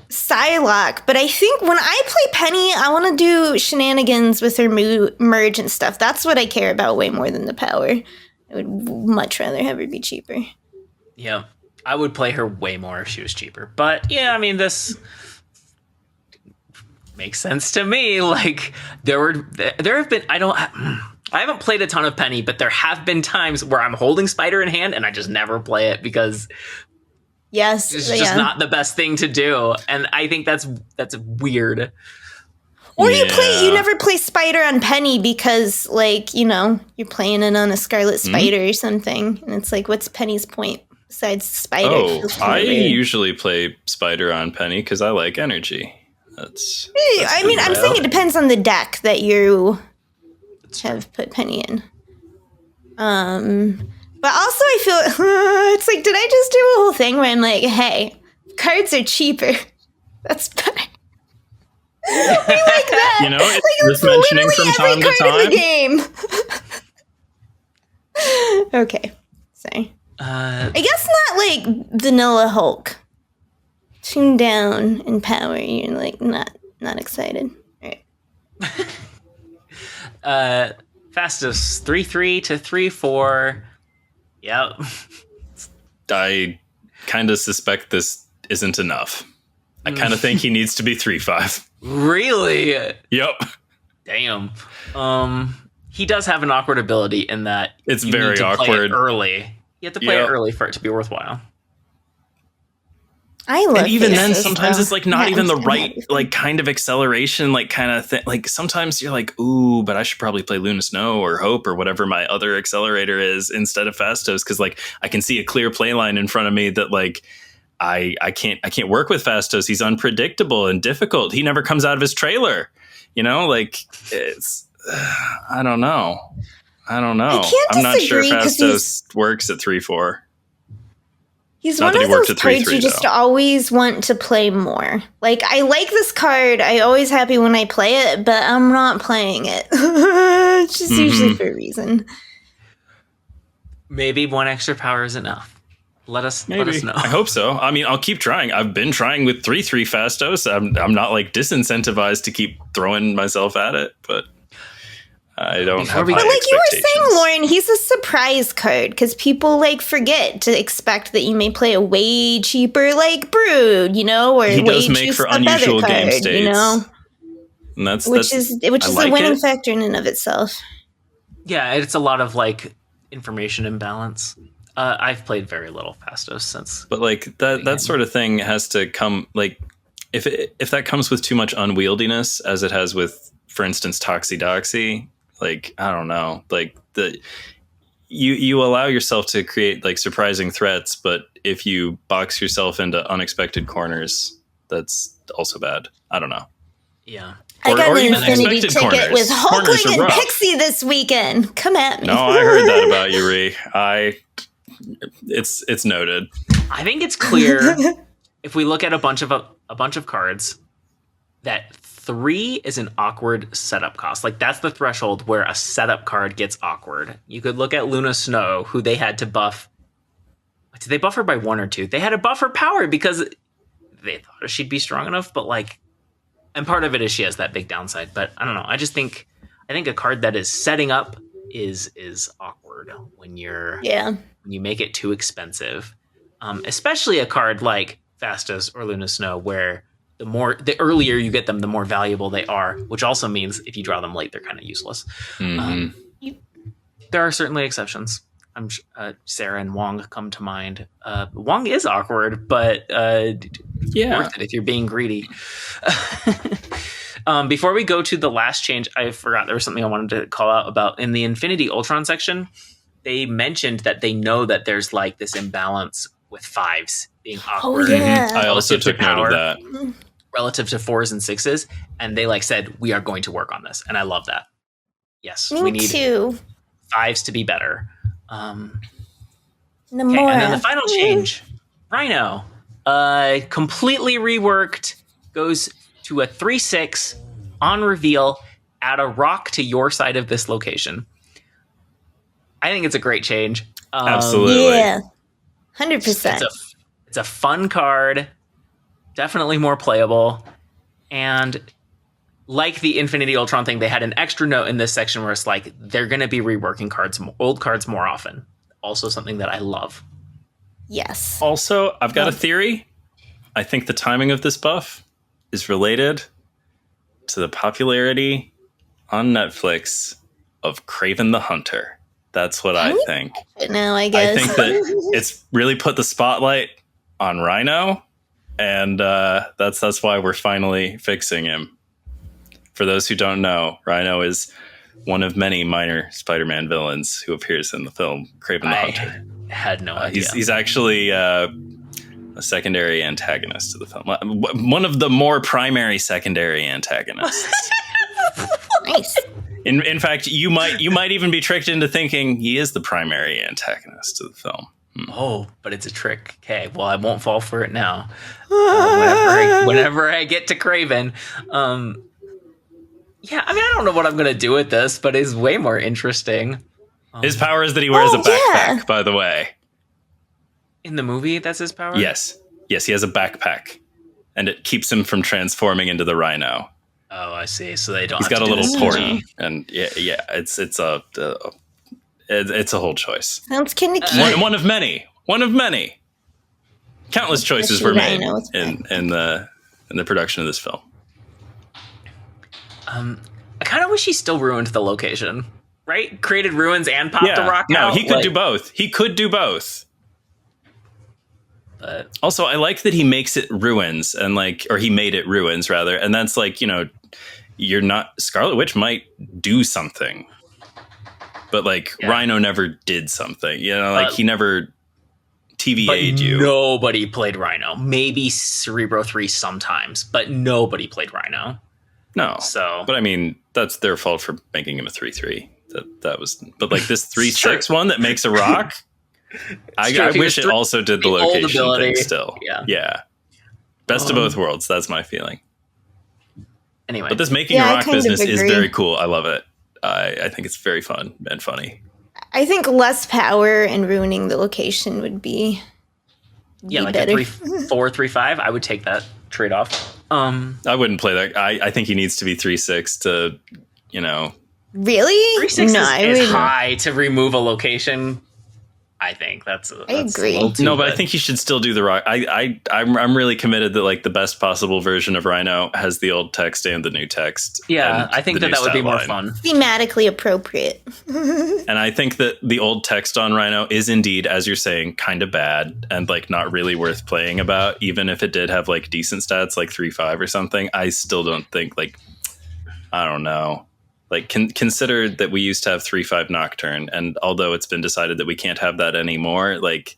S3: Psylocke, but I think when I play Penny, I want to do shenanigans with her merge and stuff. That's what I care about way more than the power. I would much rather have her be cheaper.
S1: Yeah. I would play her way more if she was cheaper. But yeah, I mean, this makes sense to me. Like there have been, I haven't played a ton of Penny, but there have been times where I'm holding Spider in hand and I just never play it because it's just not the best thing to do. And I think that's weird.
S3: Or you never play Spider on Penny because like, you're playing it on a Scarlet Spider or something. And it's like, what's Penny's point? Besides Spider.
S2: I usually play Spider on Penny because I like energy. That's
S3: I'm saying it depends on the deck that you have put Penny in. But also I feel it's like, did I just do a whole thing where I'm like, hey, cards are cheaper. That's better. We like that.
S2: It's like mentioning from time to time.
S3: The game. Okay, sorry. I guess not like Vanilla Hulk. Tuned down in power, you're like not excited. All
S1: right. Fastos 3/3 to 3/4. Yep.
S2: I kind of suspect this isn't enough. I kind of think he needs to be 3/5.
S1: Really?
S2: Yep.
S1: Damn. He does have an awkward ability in that
S2: it's very awkward.
S1: Play it early. You have to play it early for it to be worthwhile.
S3: I love
S2: and even then,
S3: faces,
S2: sometimes
S3: though.
S2: it's like not even the right like kind of acceleration, like kind of thing. Like sometimes you're like, ooh, but I should probably play Luna Snow or Hope or whatever my other accelerator is instead of Fastos because like I can see a clear play line in front of me that like I can't work with Fastos. He's unpredictable and difficult. He never comes out of his trailer. Like it's I don't know. I'm not sure Fastos works at 3/4.
S3: He's one of those cards you just always want to play more. Like, I like this card. I'm always happy when I play it, but I'm not playing it. It's just usually for a reason.
S1: Maybe 1 extra power is enough. Let us know.
S2: I hope so. I mean, I'll keep trying. I've been trying with 3/3 Fastos. I'm not like disincentivized to keep throwing myself at it, but I don't have high expectations. But like you were saying,
S3: Lauren, he's a surprise card because people like forget to expect that you may play a way cheaper like Brood, or
S2: he does make for unusual game states,
S3: and which is a winning factor in and of itself.
S1: Yeah, it's a lot of like information imbalance. I've played very little Fastos since,
S2: but like that sort of thing has to come like if that comes with too much unwieldiness, as it has with, for instance, Toxie Doxie. Like, I don't know, like you allow yourself to create like surprising threats, but if you box yourself into unexpected corners, that's also bad. I don't know.
S1: Yeah.
S3: I got an Infinity
S2: unexpected
S3: ticket with Hulkling and
S2: rough.
S3: Pixie this weekend. Come at me.
S2: No, I heard that about you, Ree. It's noted.
S1: I think it's clear if we look at a bunch of cards that 3 is an awkward setup cost. Like that's the threshold where a setup card gets awkward. You could look at Luna Snow, who they had to buff. Did they buff her by 1 or 2? They had to buff her power because they thought she'd be strong enough, but like, and part of it is she has that big downside. But I don't know. I think a card that is setting up is awkward when you make it too expensive. Especially a card like Fastus or Luna Snow, where the earlier you get them, the more valuable they are, which also means if you draw them late, they're kind of useless.
S2: Mm-hmm.
S1: There are certainly exceptions. Sarah and Wong come to mind. Wong is awkward, but worth it if you're being greedy. Before we go to the last change, I forgot there was something I wanted to call out about in the Infinity Ultron section. They mentioned that they know that there's like this imbalance with 5s being awkward.
S3: Oh, yeah.
S2: I also took note of that.
S1: Relative to 4s and 6s, and they like said we are going to work on this, and I love that. Yes, we need 5s to be better. And then the final change, Rhino, completely reworked, goes to a 3/6 on reveal. Add a rock to your side of this location. I think it's a great change.
S2: Absolutely,
S3: yeah, 100%.
S1: It's a fun card, definitely more playable, and like the Infinity Ultron thing, they had an extra note in this section where it's like they're going to be reworking old cards more often. Also something that I love.
S3: Yes.
S2: Also, I've got a theory. I think the timing of this buff is related to the popularity on Netflix of Kraven the Hunter. That's what I think.
S3: No, I guess.
S2: I think that it's really put the spotlight on Rhino, and that's why we're finally fixing him. For those who don't know, Rhino is one of many minor Spider-Man villains who appears in the film Kraven the Hunter.
S1: I had no idea.
S2: He's actually a secondary antagonist to the film. One of the more primary secondary antagonists.
S3: Nice.
S2: In fact, you might even be tricked into thinking he is the primary antagonist to the film.
S1: Oh, but it's a trick. Okay, well, I won't fall for it now. Whenever I get to Kraven. Yeah, I mean, I don't know what I'm going to do with this, but it's way more interesting.
S2: His power is that he wears a backpack, by the way.
S1: In the movie, that's his power?
S2: Yes, he has a backpack, and it keeps him from transforming into the Rhino.
S1: Oh, I see. So they don't.
S2: He's got a little port, and it's a whole choice.
S3: Sounds kind of cute.
S2: One of many. Countless choices were made in the production of this film.
S1: I kind of wish he still ruined the location, right? Created ruins and popped a rock out.
S2: No, he could do both. He could do both.
S1: But
S2: also, I like that he makes it ruins or he made it ruins rather. And that's like, you're not, Scarlet Witch might do something, but Rhino never did something, he never TVA'd you.
S1: Nobody played Rhino. Maybe Cerebro 3 sometimes, but nobody played Rhino.
S2: No.
S1: So,
S2: but I mean, that's their fault for making him a 3/3. That was, but this 3/6 one that makes a rock. I wish it also did the location thing still. Yeah. Best of both worlds. That's my feeling.
S1: Anyway,
S2: but this making a rock business is very cool. I love it. I think it's very fun and funny.
S3: I think less power and ruining the location would be
S1: better. A 3/4, 3/5. I would take that trade off.
S2: I wouldn't play that. I think he needs to be 3/6 to,
S3: Really?
S1: 3/6 is high to remove a location. I think that's
S3: I agree.
S2: But I think he should still do the rock. I'm really committed that the best possible version of Rhino has the old text and the new text.
S1: Yeah, I think that would be more fun.
S3: Thematically appropriate.
S2: And I think that the old text on Rhino is indeed, as you're saying, kind of bad and not really worth playing about. Even if it did have decent stats 3/5 or something, I still don't think I don't know. Like, consider that we used to have 3/5 Nocturne, and although it's been decided that we can't have that anymore, like,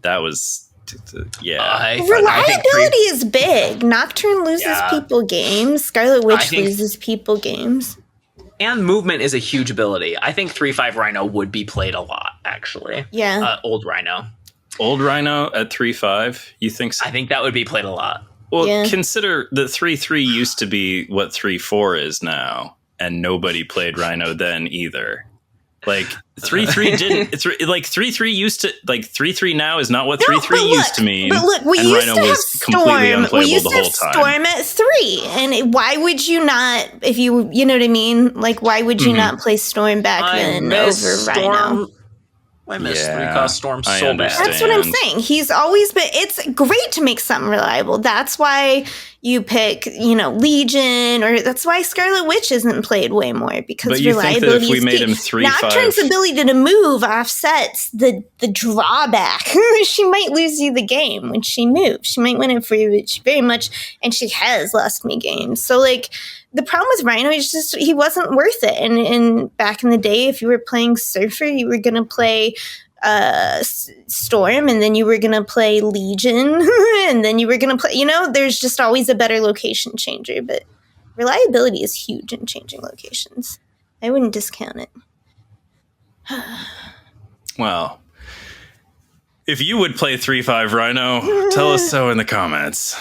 S2: that was,
S3: reliability is big. Nocturne loses people games. Scarlet Witch loses people games.
S1: And movement is a huge ability. I think 3/5 Rhino would be played a lot, actually.
S3: Yeah.
S1: Old Rhino.
S2: Old Rhino at 3/5? You think so?
S1: I think that would be played a lot.
S2: Well, consider that 3/3 used to be what 3/4 is now, and nobody played Rhino then either. Like 3/3 didn't. It's like 3/3 used to, like 3/3 now is not what 3/3 used to mean.
S3: But look, we
S2: and
S3: used
S2: Rhino
S3: to have
S2: was completely
S3: Storm.
S2: unplayable
S3: We used
S2: the
S3: to
S2: whole
S3: have
S2: time.
S3: Storm at 3, and why would you not? If you know what I mean? Like, why would you not play Storm back then over Rhino?
S1: I miss 3-cost Storm so bad.
S3: That's what I'm saying. He's always been. It's great to make something reliable. That's why you pick, Legion, or that's why Scarlet Witch isn't played way more, because
S2: but you
S3: reliability
S2: think that if we
S3: is
S2: made
S3: key.
S2: him 3/5,
S3: Nocturne's ability to move offsets the drawback. She might lose you the game when she moves. She might win it for you, but she very much, and she has lost me games. So like, the problem with Rhino is just he wasn't worth it. And back in the day, if you were playing Surfer, you were going to play Storm, and then you were going to play Legion, and then you were going to play, there's just always a better location changer. But reliability is huge in changing locations. I wouldn't discount it.
S2: Well, if you would play 3/5 Rhino, tell us so in the comments.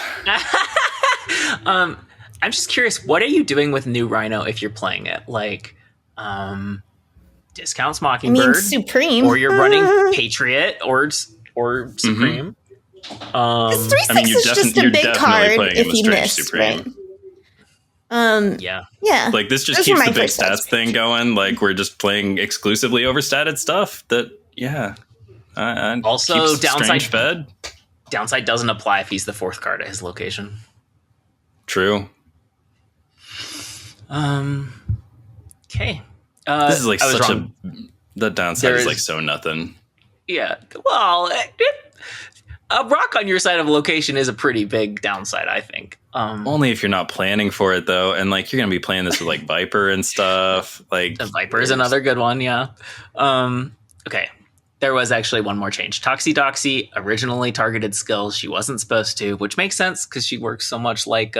S1: I'm just curious, what are you doing with new Rhino if you're playing it? Like, discounts Mockingbird,
S3: Supreme,
S1: or you're running Patriot or Supreme.
S3: This 3/6 is just a big card if you miss, Supreme. Right? Yeah.
S2: Like, this just keeps the big stats thing going. Like, we're just playing exclusively overstated stuff. That
S1: also downside
S2: fed.
S1: Downside doesn't apply if he's the 4th card at his location.
S2: True.
S1: Okay.
S2: This is like the downside is like so nothing.
S1: Yeah. Well, a rock on your side of a location is a pretty big downside, I think.
S2: Only if you're not planning for it, though, and like you're gonna be playing this with like Viper and stuff. Like,
S1: the Viper is another good one. Yeah. Okay. There was actually one more change. Toxie Doxie originally targeted skills she wasn't supposed to, which makes sense because she works so much like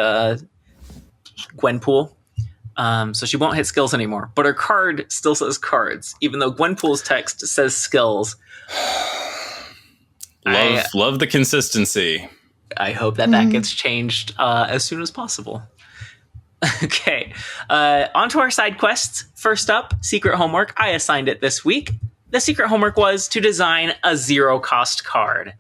S1: Gwenpool. So she won't hit skills anymore. But her card still says cards, even though Gwenpool's text says skills.
S2: Love the consistency.
S1: I hope that gets changed as soon as possible. Okay. On to our side quests. First up, secret homework. I assigned it this week. The secret homework was to design a 0-cost card.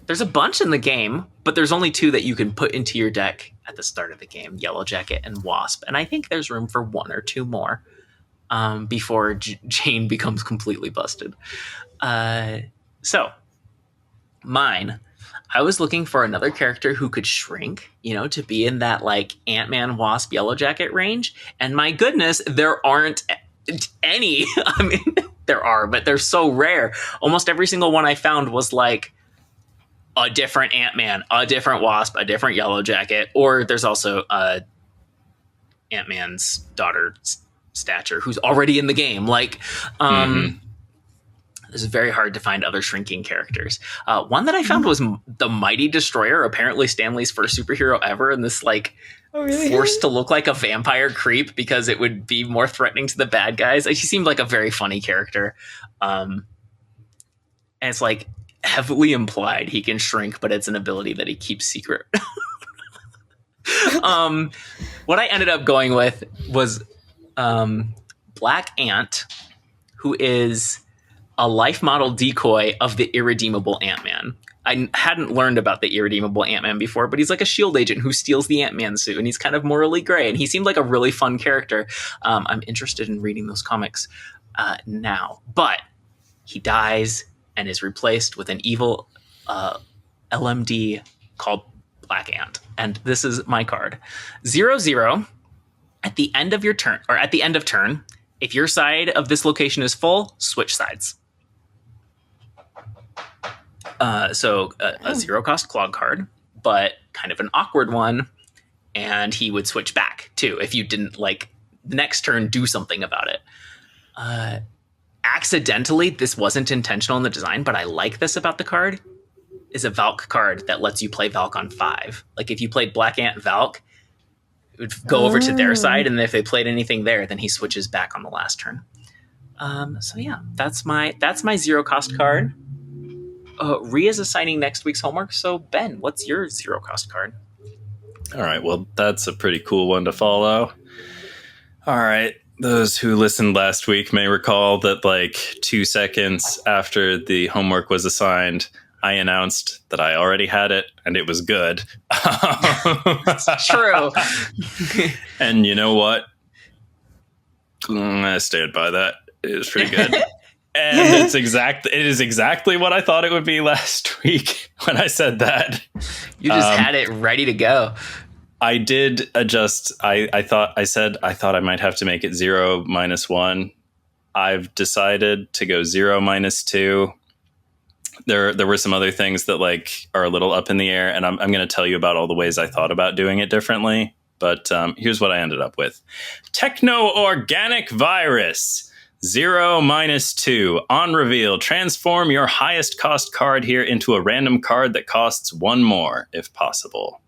S1: There's a bunch in the game, but there's only 2 that you can put into your deck at the start of the game, Yellow Jacket and Wasp. And I think there's room for 1 or 2 more before Jane becomes completely busted. So, mine, I was looking for another character who could shrink, to be in that like Ant-Man, Wasp, Yellow Jacket range. And my goodness, there aren't any. I mean, there are, but they're so rare. Almost every single one I found was like a different Ant-Man, a different Wasp, a different Yellow Jacket, or there's also Ant-Man's daughter, Stature, who's already in the game. Like, it's very hard to find other shrinking characters. One that I found was the Mighty Destroyer, apparently Stanley's first superhero ever, and this like forced to look like a vampire creep because it would be more threatening to the bad guys. He seemed like a very funny character. And it's like heavily implied he can shrink, but it's an ability that he keeps secret. What I ended up going with was Black Ant, who is a life model decoy of the irredeemable Ant-Man. I hadn't learned about the irredeemable Ant-Man before, but he's like a shield agent who steals the Ant-Man suit, and he's kind of morally gray, and he seemed like a really fun character. I'm interested in reading those comics now. But he dies and is replaced with an evil LMD called Black Ant. And this is my card. 0/0, at the end of your turn, or at the end of turn, if your side of this location is full, switch sides. So a 0-cost clog card, but kind of an awkward one. and he would switch back too if you didn't like the next turn do something about it. Accidentally, this wasn't intentional in the design, but I like this about the card, is a Valk card that lets you play Valk on 5. Like if you played Black Ant Valk, it would go over to their side, and if they played anything there, then he switches back on the last turn. So yeah, that's my 0 cost card. Ria's assigning next week's homework. So Ben, what's your 0 cost card?
S2: All right, well, that's a pretty cool one to follow. All right, those who listened last week may recall that like 2 seconds after the homework was assigned, I announced that I already had it and it was good.
S1: It's true.
S2: And you know what? I stand by that. It was pretty good. And it is exactly what I thought it would be last week when I said that.
S1: You just had it ready to go.
S2: I did adjust. I thought I might have to make it 0 minus 1. I've decided to go 0 minus 2. There were some other things that like are a little up in the air, and I'm going to tell you about all the ways I thought about doing it differently. But here's what I ended up with. Techno-organic virus. 0 minus 2. On reveal, transform your highest cost card here into a random card that costs 1 more, if possible.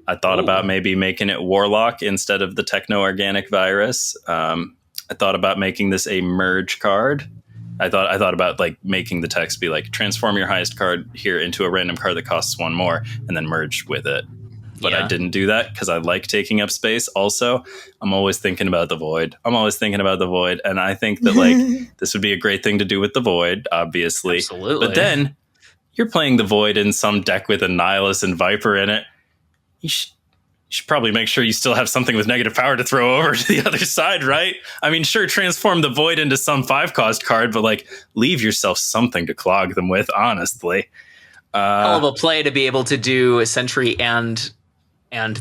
S2: I thought about maybe making it Warlock instead of the Techno-organic virus. I thought about making this a merge card. I thought about like making the text be like, transform your highest card here into a random card that costs 1 more, and then merge with it. But I didn't do that because I like taking up space. Also, I'm always thinking about the void. And I think that like this would be a great thing to do with the void, obviously.
S1: Absolutely.
S2: But then you're playing the void in some deck with a Nihilus and Viper in it. You should probably make sure you still have something with negative power to throw over to the other side, right? I mean, sure, transform the void into some 5-cost card, but like leave yourself something to clog them with, honestly.
S1: Hell of a play to be able to do a Sentry and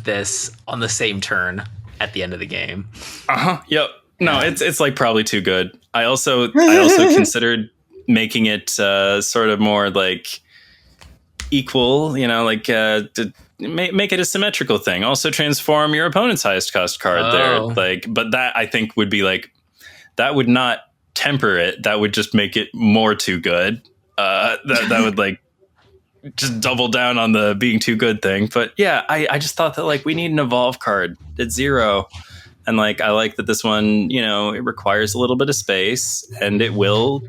S1: this on the same turn at the end of the game.
S2: Yep. No, it's like probably too good. I also considered making it sort of more like equal, like to make it a symmetrical thing. Also transform your opponent's highest cost card there. Like, but that I think would be like, that would not temper it. That would just make it more too good. That would like just double down on the being too good thing. But yeah, I just thought that like we need an evolve card at 0. And like, I like that this one, it requires a little bit of space, and it will,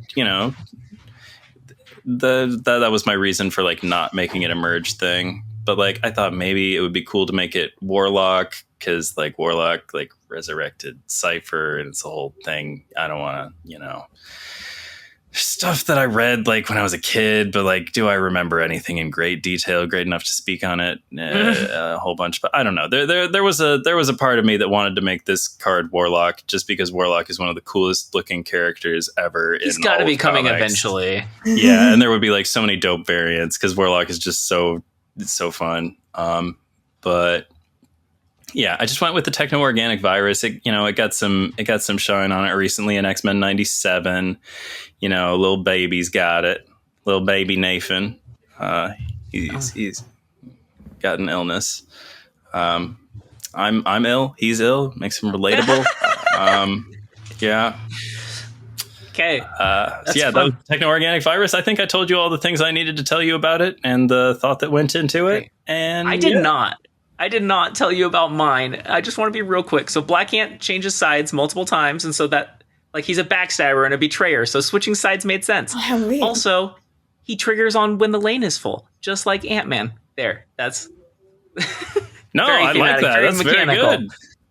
S2: that was my reason for like not making it a merge thing. But like, I thought maybe it would be cool to make it Warlock, because like Warlock like resurrected Cypher and it's a whole thing. I don't want to, stuff that I read like when I was a kid, but like, do I remember anything in great detail, great enough to speak on it? A whole bunch, but I don't know. There was a part of me that wanted to make this card Warlock, just because Warlock is one of the coolest looking characters ever.
S1: He's got to be coming eventually.
S2: Yeah, and there would be like so many dope variants because Warlock is just so fun. But yeah, I just went with the Techno-organic virus. It got some shine on it recently in X-Men 97. Little baby's got it. Little baby Nathan. He's got an illness. I'm ill. He's ill. Makes him relatable. Yeah.
S1: Okay.
S2: So yeah, the Techno-organic virus. I think I told you all the things I needed to tell you about it and the thought that went into it. And
S1: I did not tell you about mine. I just want to be real quick. So Black Ant changes sides multiple times, and so that like he's a backstabber and a betrayer. So switching sides made sense.
S3: Oh,
S1: also, he triggers on when the lane is full, just like Ant-Man. There, that's
S2: no, I like that. That's mechanical. Very good.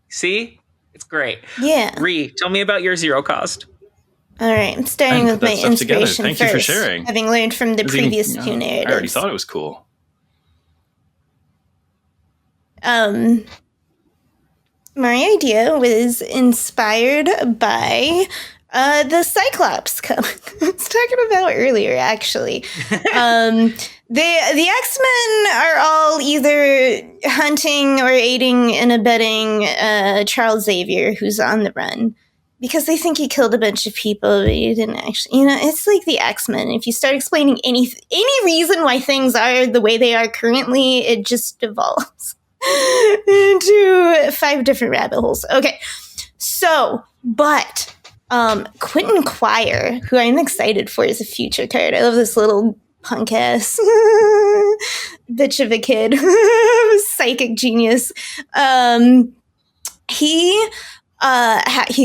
S1: See, it's great.
S3: Yeah.
S1: Ree, tell me about your 0 cost.
S3: All right, I'm starting with my inspiration
S2: Thank
S3: first,
S2: you for sharing.
S3: having learned from the previous 2 narratives.
S2: I already thought it was cool.
S3: My idea was inspired by the Cyclops comic I was talking about earlier, actually. The X-Men are all either hunting or aiding and abetting Charles Xavier, who's on the run, because they think he killed a bunch of people, but he didn't actually. It's like the X-Men. If you start explaining any reason why things are the way they are currently, it just devolves. into 5 different rabbit holes. Okay. So, but Quentin Quire, who I'm excited for as a future card. I love this little punk ass bitch of a kid, psychic genius. He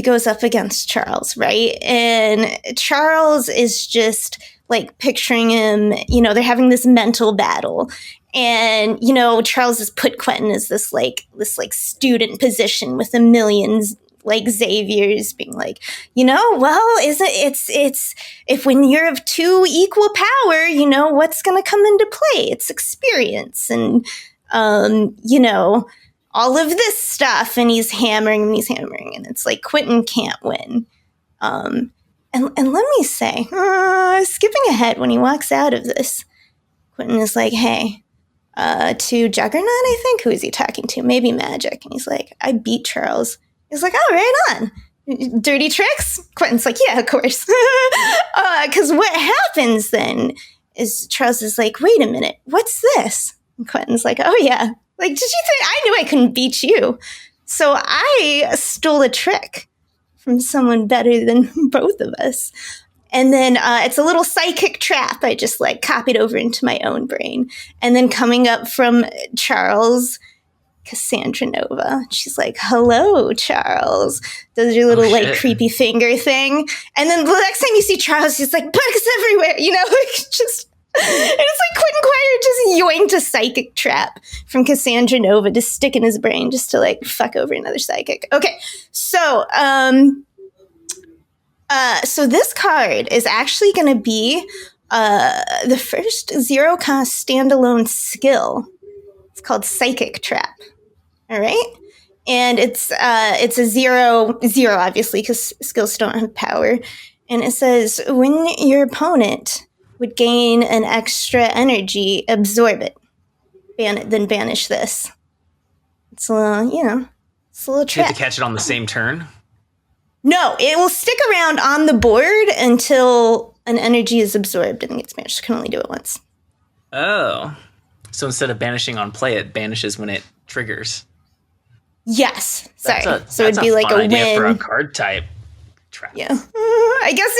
S3: goes up against Charles, right? And Charles is just like picturing him, they're having this mental battle. And, Charles has put Quentin as this student position with a million like Xavier's being like, it's if when you're of 2 equal power, what's going to come into play? It's experience and, all of this stuff. And he's hammering and it's like Quentin can't win. And let me say, skipping ahead when he walks out of this, Quentin is like, hey, to Juggernaut, I think. Who is he talking to? Maybe Magic. And he's like, I beat Charles. He's like, oh, right on. Dirty tricks? Quentin's like, yeah, of course. Because what happens then is Charles is like, wait a minute, what's this? And Quentin's like, oh, yeah. Like, did you think I knew I couldn't beat you? So I stole a trick from someone better than both of us. And then it's a little psychic trap I just like copied over into my own brain. And then coming up from Charles, Cassandra Nova. She's like, hello, Charles. Does your little like creepy finger thing. And then the next time you see Charles, he's like, bugs everywhere, just... And it's like Quentin Quire just yoinked a psychic trap from Cassandra Nova to stick in his brain just to like fuck over another psychic. Okay, so so this card is actually going to be the first 0-cost standalone skill. It's called Psychic Trap. All right, and it's a 0/0 obviously because skills don't have power, and it says when your opponent would gain an extra energy, absorb it. Then banish this. It's a little, it's a little trick.
S1: You have to catch it on the same turn?
S3: No, it will stick around on the board until an energy is absorbed and gets banished. You can only do it once.
S1: Oh. So instead of banishing on play, it banishes when it triggers.
S3: Yes. Sorry.
S1: So it'd be like a win for a card type. Trap.
S3: Yeah, I guess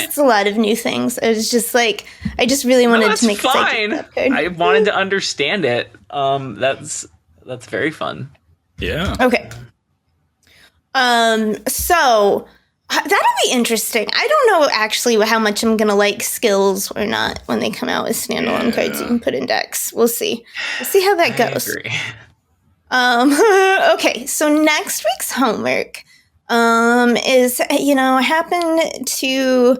S3: it's a lot of new things. I was just like, I just really wanted to make
S1: fine. I wanted to understand it. That's very fun.
S2: Yeah.
S3: Okay. So that'll be interesting. I don't know actually how much I'm gonna like skills or not when they come out with standalone cards you can put in decks. We'll see. We'll see how that goes.
S2: I agree.
S3: Okay. So next week's homework. Is, I happen to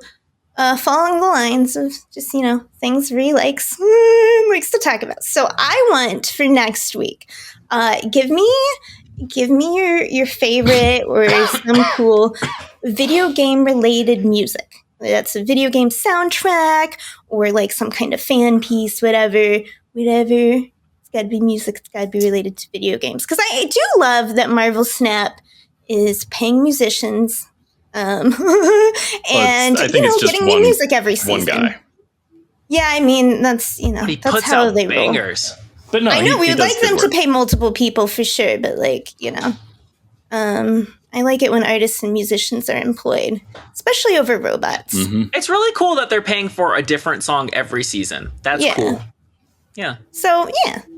S3: fall along the lines of just, things Rhea likes to talk about. So I want for next week, give me your favorite or some cool video game related music. That's a video game soundtrack or like some kind of fan piece, whatever. It's gotta be music. It's gotta be related to video games. Because I do love that Marvel Snap is paying musicians and getting new music every season.
S2: One guy.
S3: Yeah, I mean that's
S1: he
S3: that's
S1: puts
S3: how
S1: out
S3: they
S1: bangers.
S3: roll.
S2: But no,
S3: I know we would like them
S2: work.
S3: to pay multiple people for sure, but like I like it when artists and musicians are employed, especially over robots.
S2: Mm-hmm.
S1: It's really cool that they're paying for a different song every season. That's cool. Yeah.
S3: So,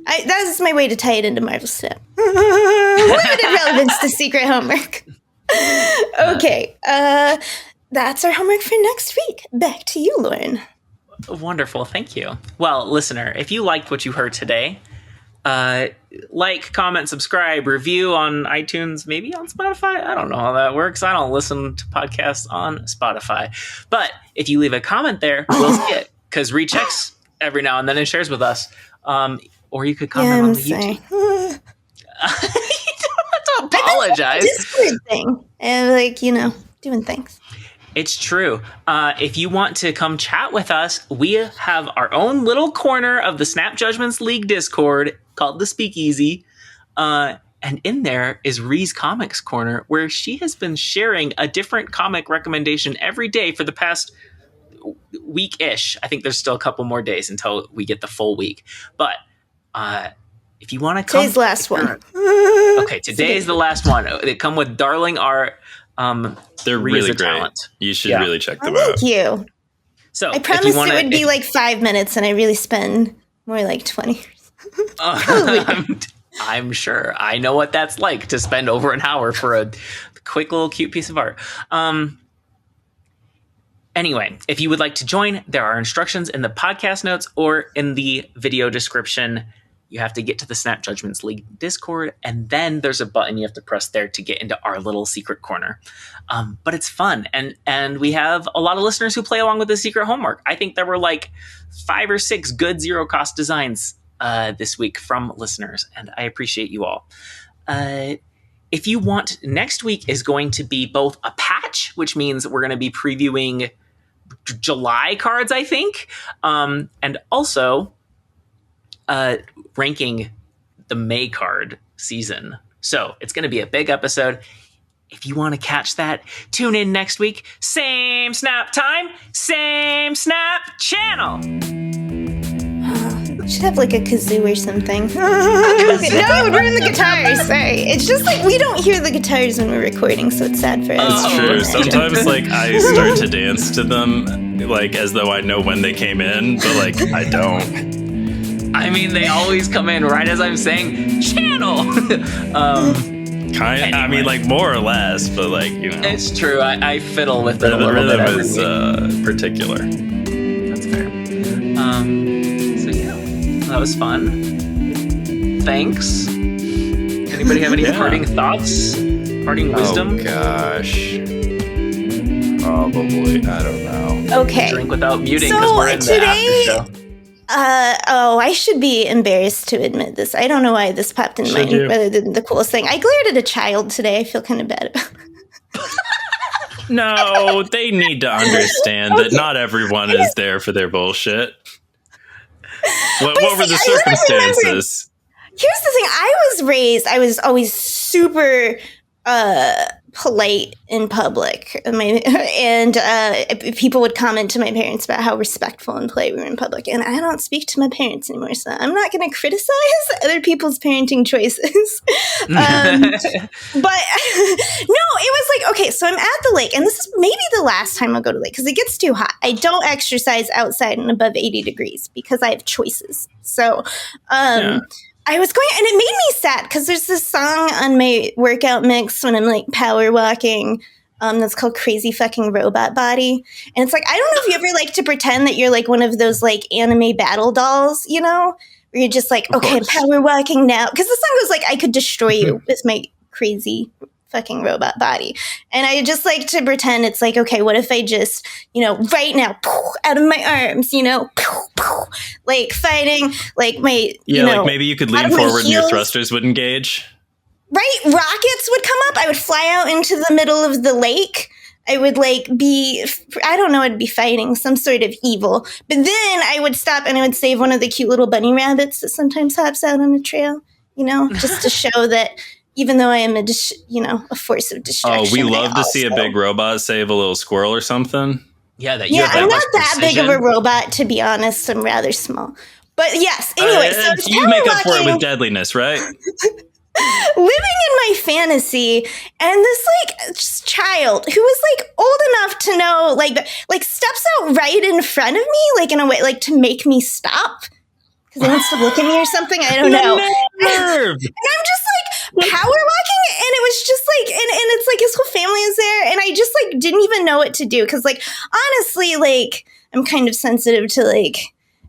S3: that is my way to tie it into Marvel Snap. Limited relevance to secret homework. Okay. That's our homework for next week. Back to you, Lauren.
S1: Wonderful. Thank you. Well, listener, if you liked what you heard today, like, comment, subscribe, review on iTunes, maybe on Spotify. I don't know how that works. I don't listen to podcasts on Spotify. But if you leave a comment there, we'll see it because rechecks every now and then and shares with us. Or you could comment on the YouTube. You don't have to apologize.
S3: Discord thing. And doing things.
S1: It's true. If you want to come chat with us, we have our own little corner of the Snap Judgments League Discord called the Speakeasy. And in there is Rhea's Comics Corner, where she has been sharing a different comic recommendation every day for the past week-ish. I think there's still a couple more days until we get the full week. But If you want to come...
S3: Today's last one.
S1: Okay, today's the last one. They come with Darling art.
S2: They're really great.
S1: Talent.
S2: You should really check them
S3: Thank
S2: out.
S3: you.
S1: So
S3: I promised it would be like 5 minutes, and I really spend more like 20.
S1: I'm sure. I know what that's like to spend over an hour for a quick little cute piece of art. Anyway, if you would like to join, there are instructions in the podcast notes or in the video description. You have to get to the Snap Judgments League Discord, and then there's a button you have to press there to get into our little secret corner. But it's fun, and we have a lot of listeners who play along with the secret homework. I think there were like 5 or 6 good zero-cost designs this week from listeners, and I appreciate you all. If you want, next week is going to be both a patch, which means we're going to be previewing July cards, I think, and also ranking the May card season. So it's going to be a big episode. If you want to catch that, tune in next week. Same Snap time, same Snap channel.
S3: Should have like a kazoo or something. No, it would ruin the guitars. Sorry. It's just like we don't hear the guitars when we're recording, so it's sad for us.
S2: It's true. Sometimes like I start to dance to them like as though I know when they came in, but like I don't.
S1: I mean, they always come in right as I'm saying channel.
S2: Anyway. I mean, like more or less, but like, you know.
S1: It's true. I fiddle with it a little
S2: bit. The
S1: rhythm
S2: is particular.
S1: That's fair. So yeah, that was fun. Thanks. Anybody have any parting thoughts? Parting wisdom?
S2: Oh gosh. Probably. I don't know.
S3: Okay.
S1: Drink without muting because we're in the after show.
S3: I should be embarrassed to admit this. I don't know why this popped in mind rather than the coolest thing. I glared at a child today. I feel kind of bad about it.
S2: No, they need to understand that not everyone is there for their bullshit. What were the circumstances?
S3: Here's the thing. I was always super polite in public. And people would comment to my parents about how respectful and polite we were in public. And I don't speak to my parents anymore, so I'm not going to criticize other people's parenting choices. But no, it was like, okay, so I'm at the lake, and this is maybe the last time I'll go to the lake because it gets too hot. I don't exercise outside and above 80 degrees because I have choices. So, I was going, and it made me sad because there's this song on my workout mix when I'm like power walking that's called Crazy Fucking Robot Body. And it's like, I don't know if you ever like to pretend that you're like one of those like anime battle dolls, you know, where you're just like, okay, I'm power walking now. Because the song goes like, I could destroy you with my crazy fucking robot body. And I just like to pretend it's like, okay, what if I just, you know, right now, out of my arms, you know, like fighting, like my, you know,
S2: like maybe you could lean forward and your thrusters would engage. Right?
S3: Rockets would come up. I would fly out into the middle of the lake. I would like be, I don't know, I'd be fighting some sort of evil. But then I would stop and I would save one of the cute little bunny rabbits that sometimes hops out on a trail, you know, just to show that even though I am a force of destruction.
S2: Oh, we love to see a big robot save a little squirrel or something.
S1: Yeah,
S3: I'm not that big of a robot, to be honest. I'm rather small. But yes, anyway. So
S2: you make up for it with deadliness, right?
S3: Living in my fantasy, and this like child who was like old enough to know like steps out right in front of me, like in a way like to make me stop because he wants to look at me or something. I don't know. And I'm just like power walking, and it was just like and it's like his whole family is there, and I just like didn't even know what to do because like honestly, like I'm kind of sensitive to like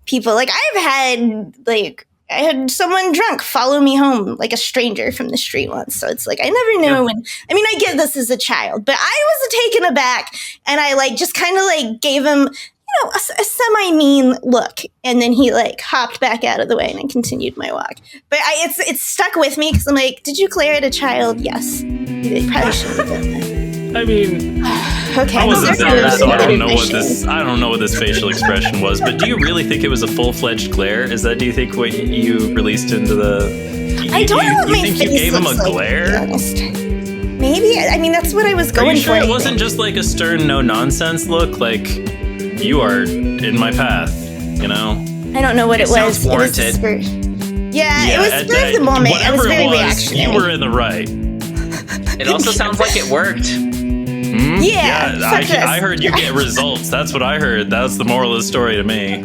S3: people. Like I had someone drunk follow me home, like a stranger from the street once. So it's like, I never know when, I mean, I get this as a child, but I was taken aback and I like just kind of like gave him, you know, a semi-mean look. And then he like hopped back out of the way and I continued my walk. But it's stuck with me because I'm like, did you glare at a child? Yes. They probably shouldn't have done that.
S2: I mean,
S3: okay.
S2: I wasn't there, so I don't know what this facial expression was. But do you really think it was a full-fledged glare? Do you think what you released into the?
S3: I don't know what my face
S2: you gave him a
S3: looks
S2: glare?
S3: Like, maybe. I mean, that's what I was going
S2: for. Are you sure
S3: for.
S2: It wasn't just like a stern, no nonsense look? Like you are in my path, you know?
S3: I don't know what it was.
S1: Warranted.
S3: It was Yeah, it was spur of the moment. It was very reactionary.
S2: You were in the right.
S1: It also sounds like it worked.
S3: Yeah,
S2: I heard you get results. That's what I heard. That's the moral of the story to me.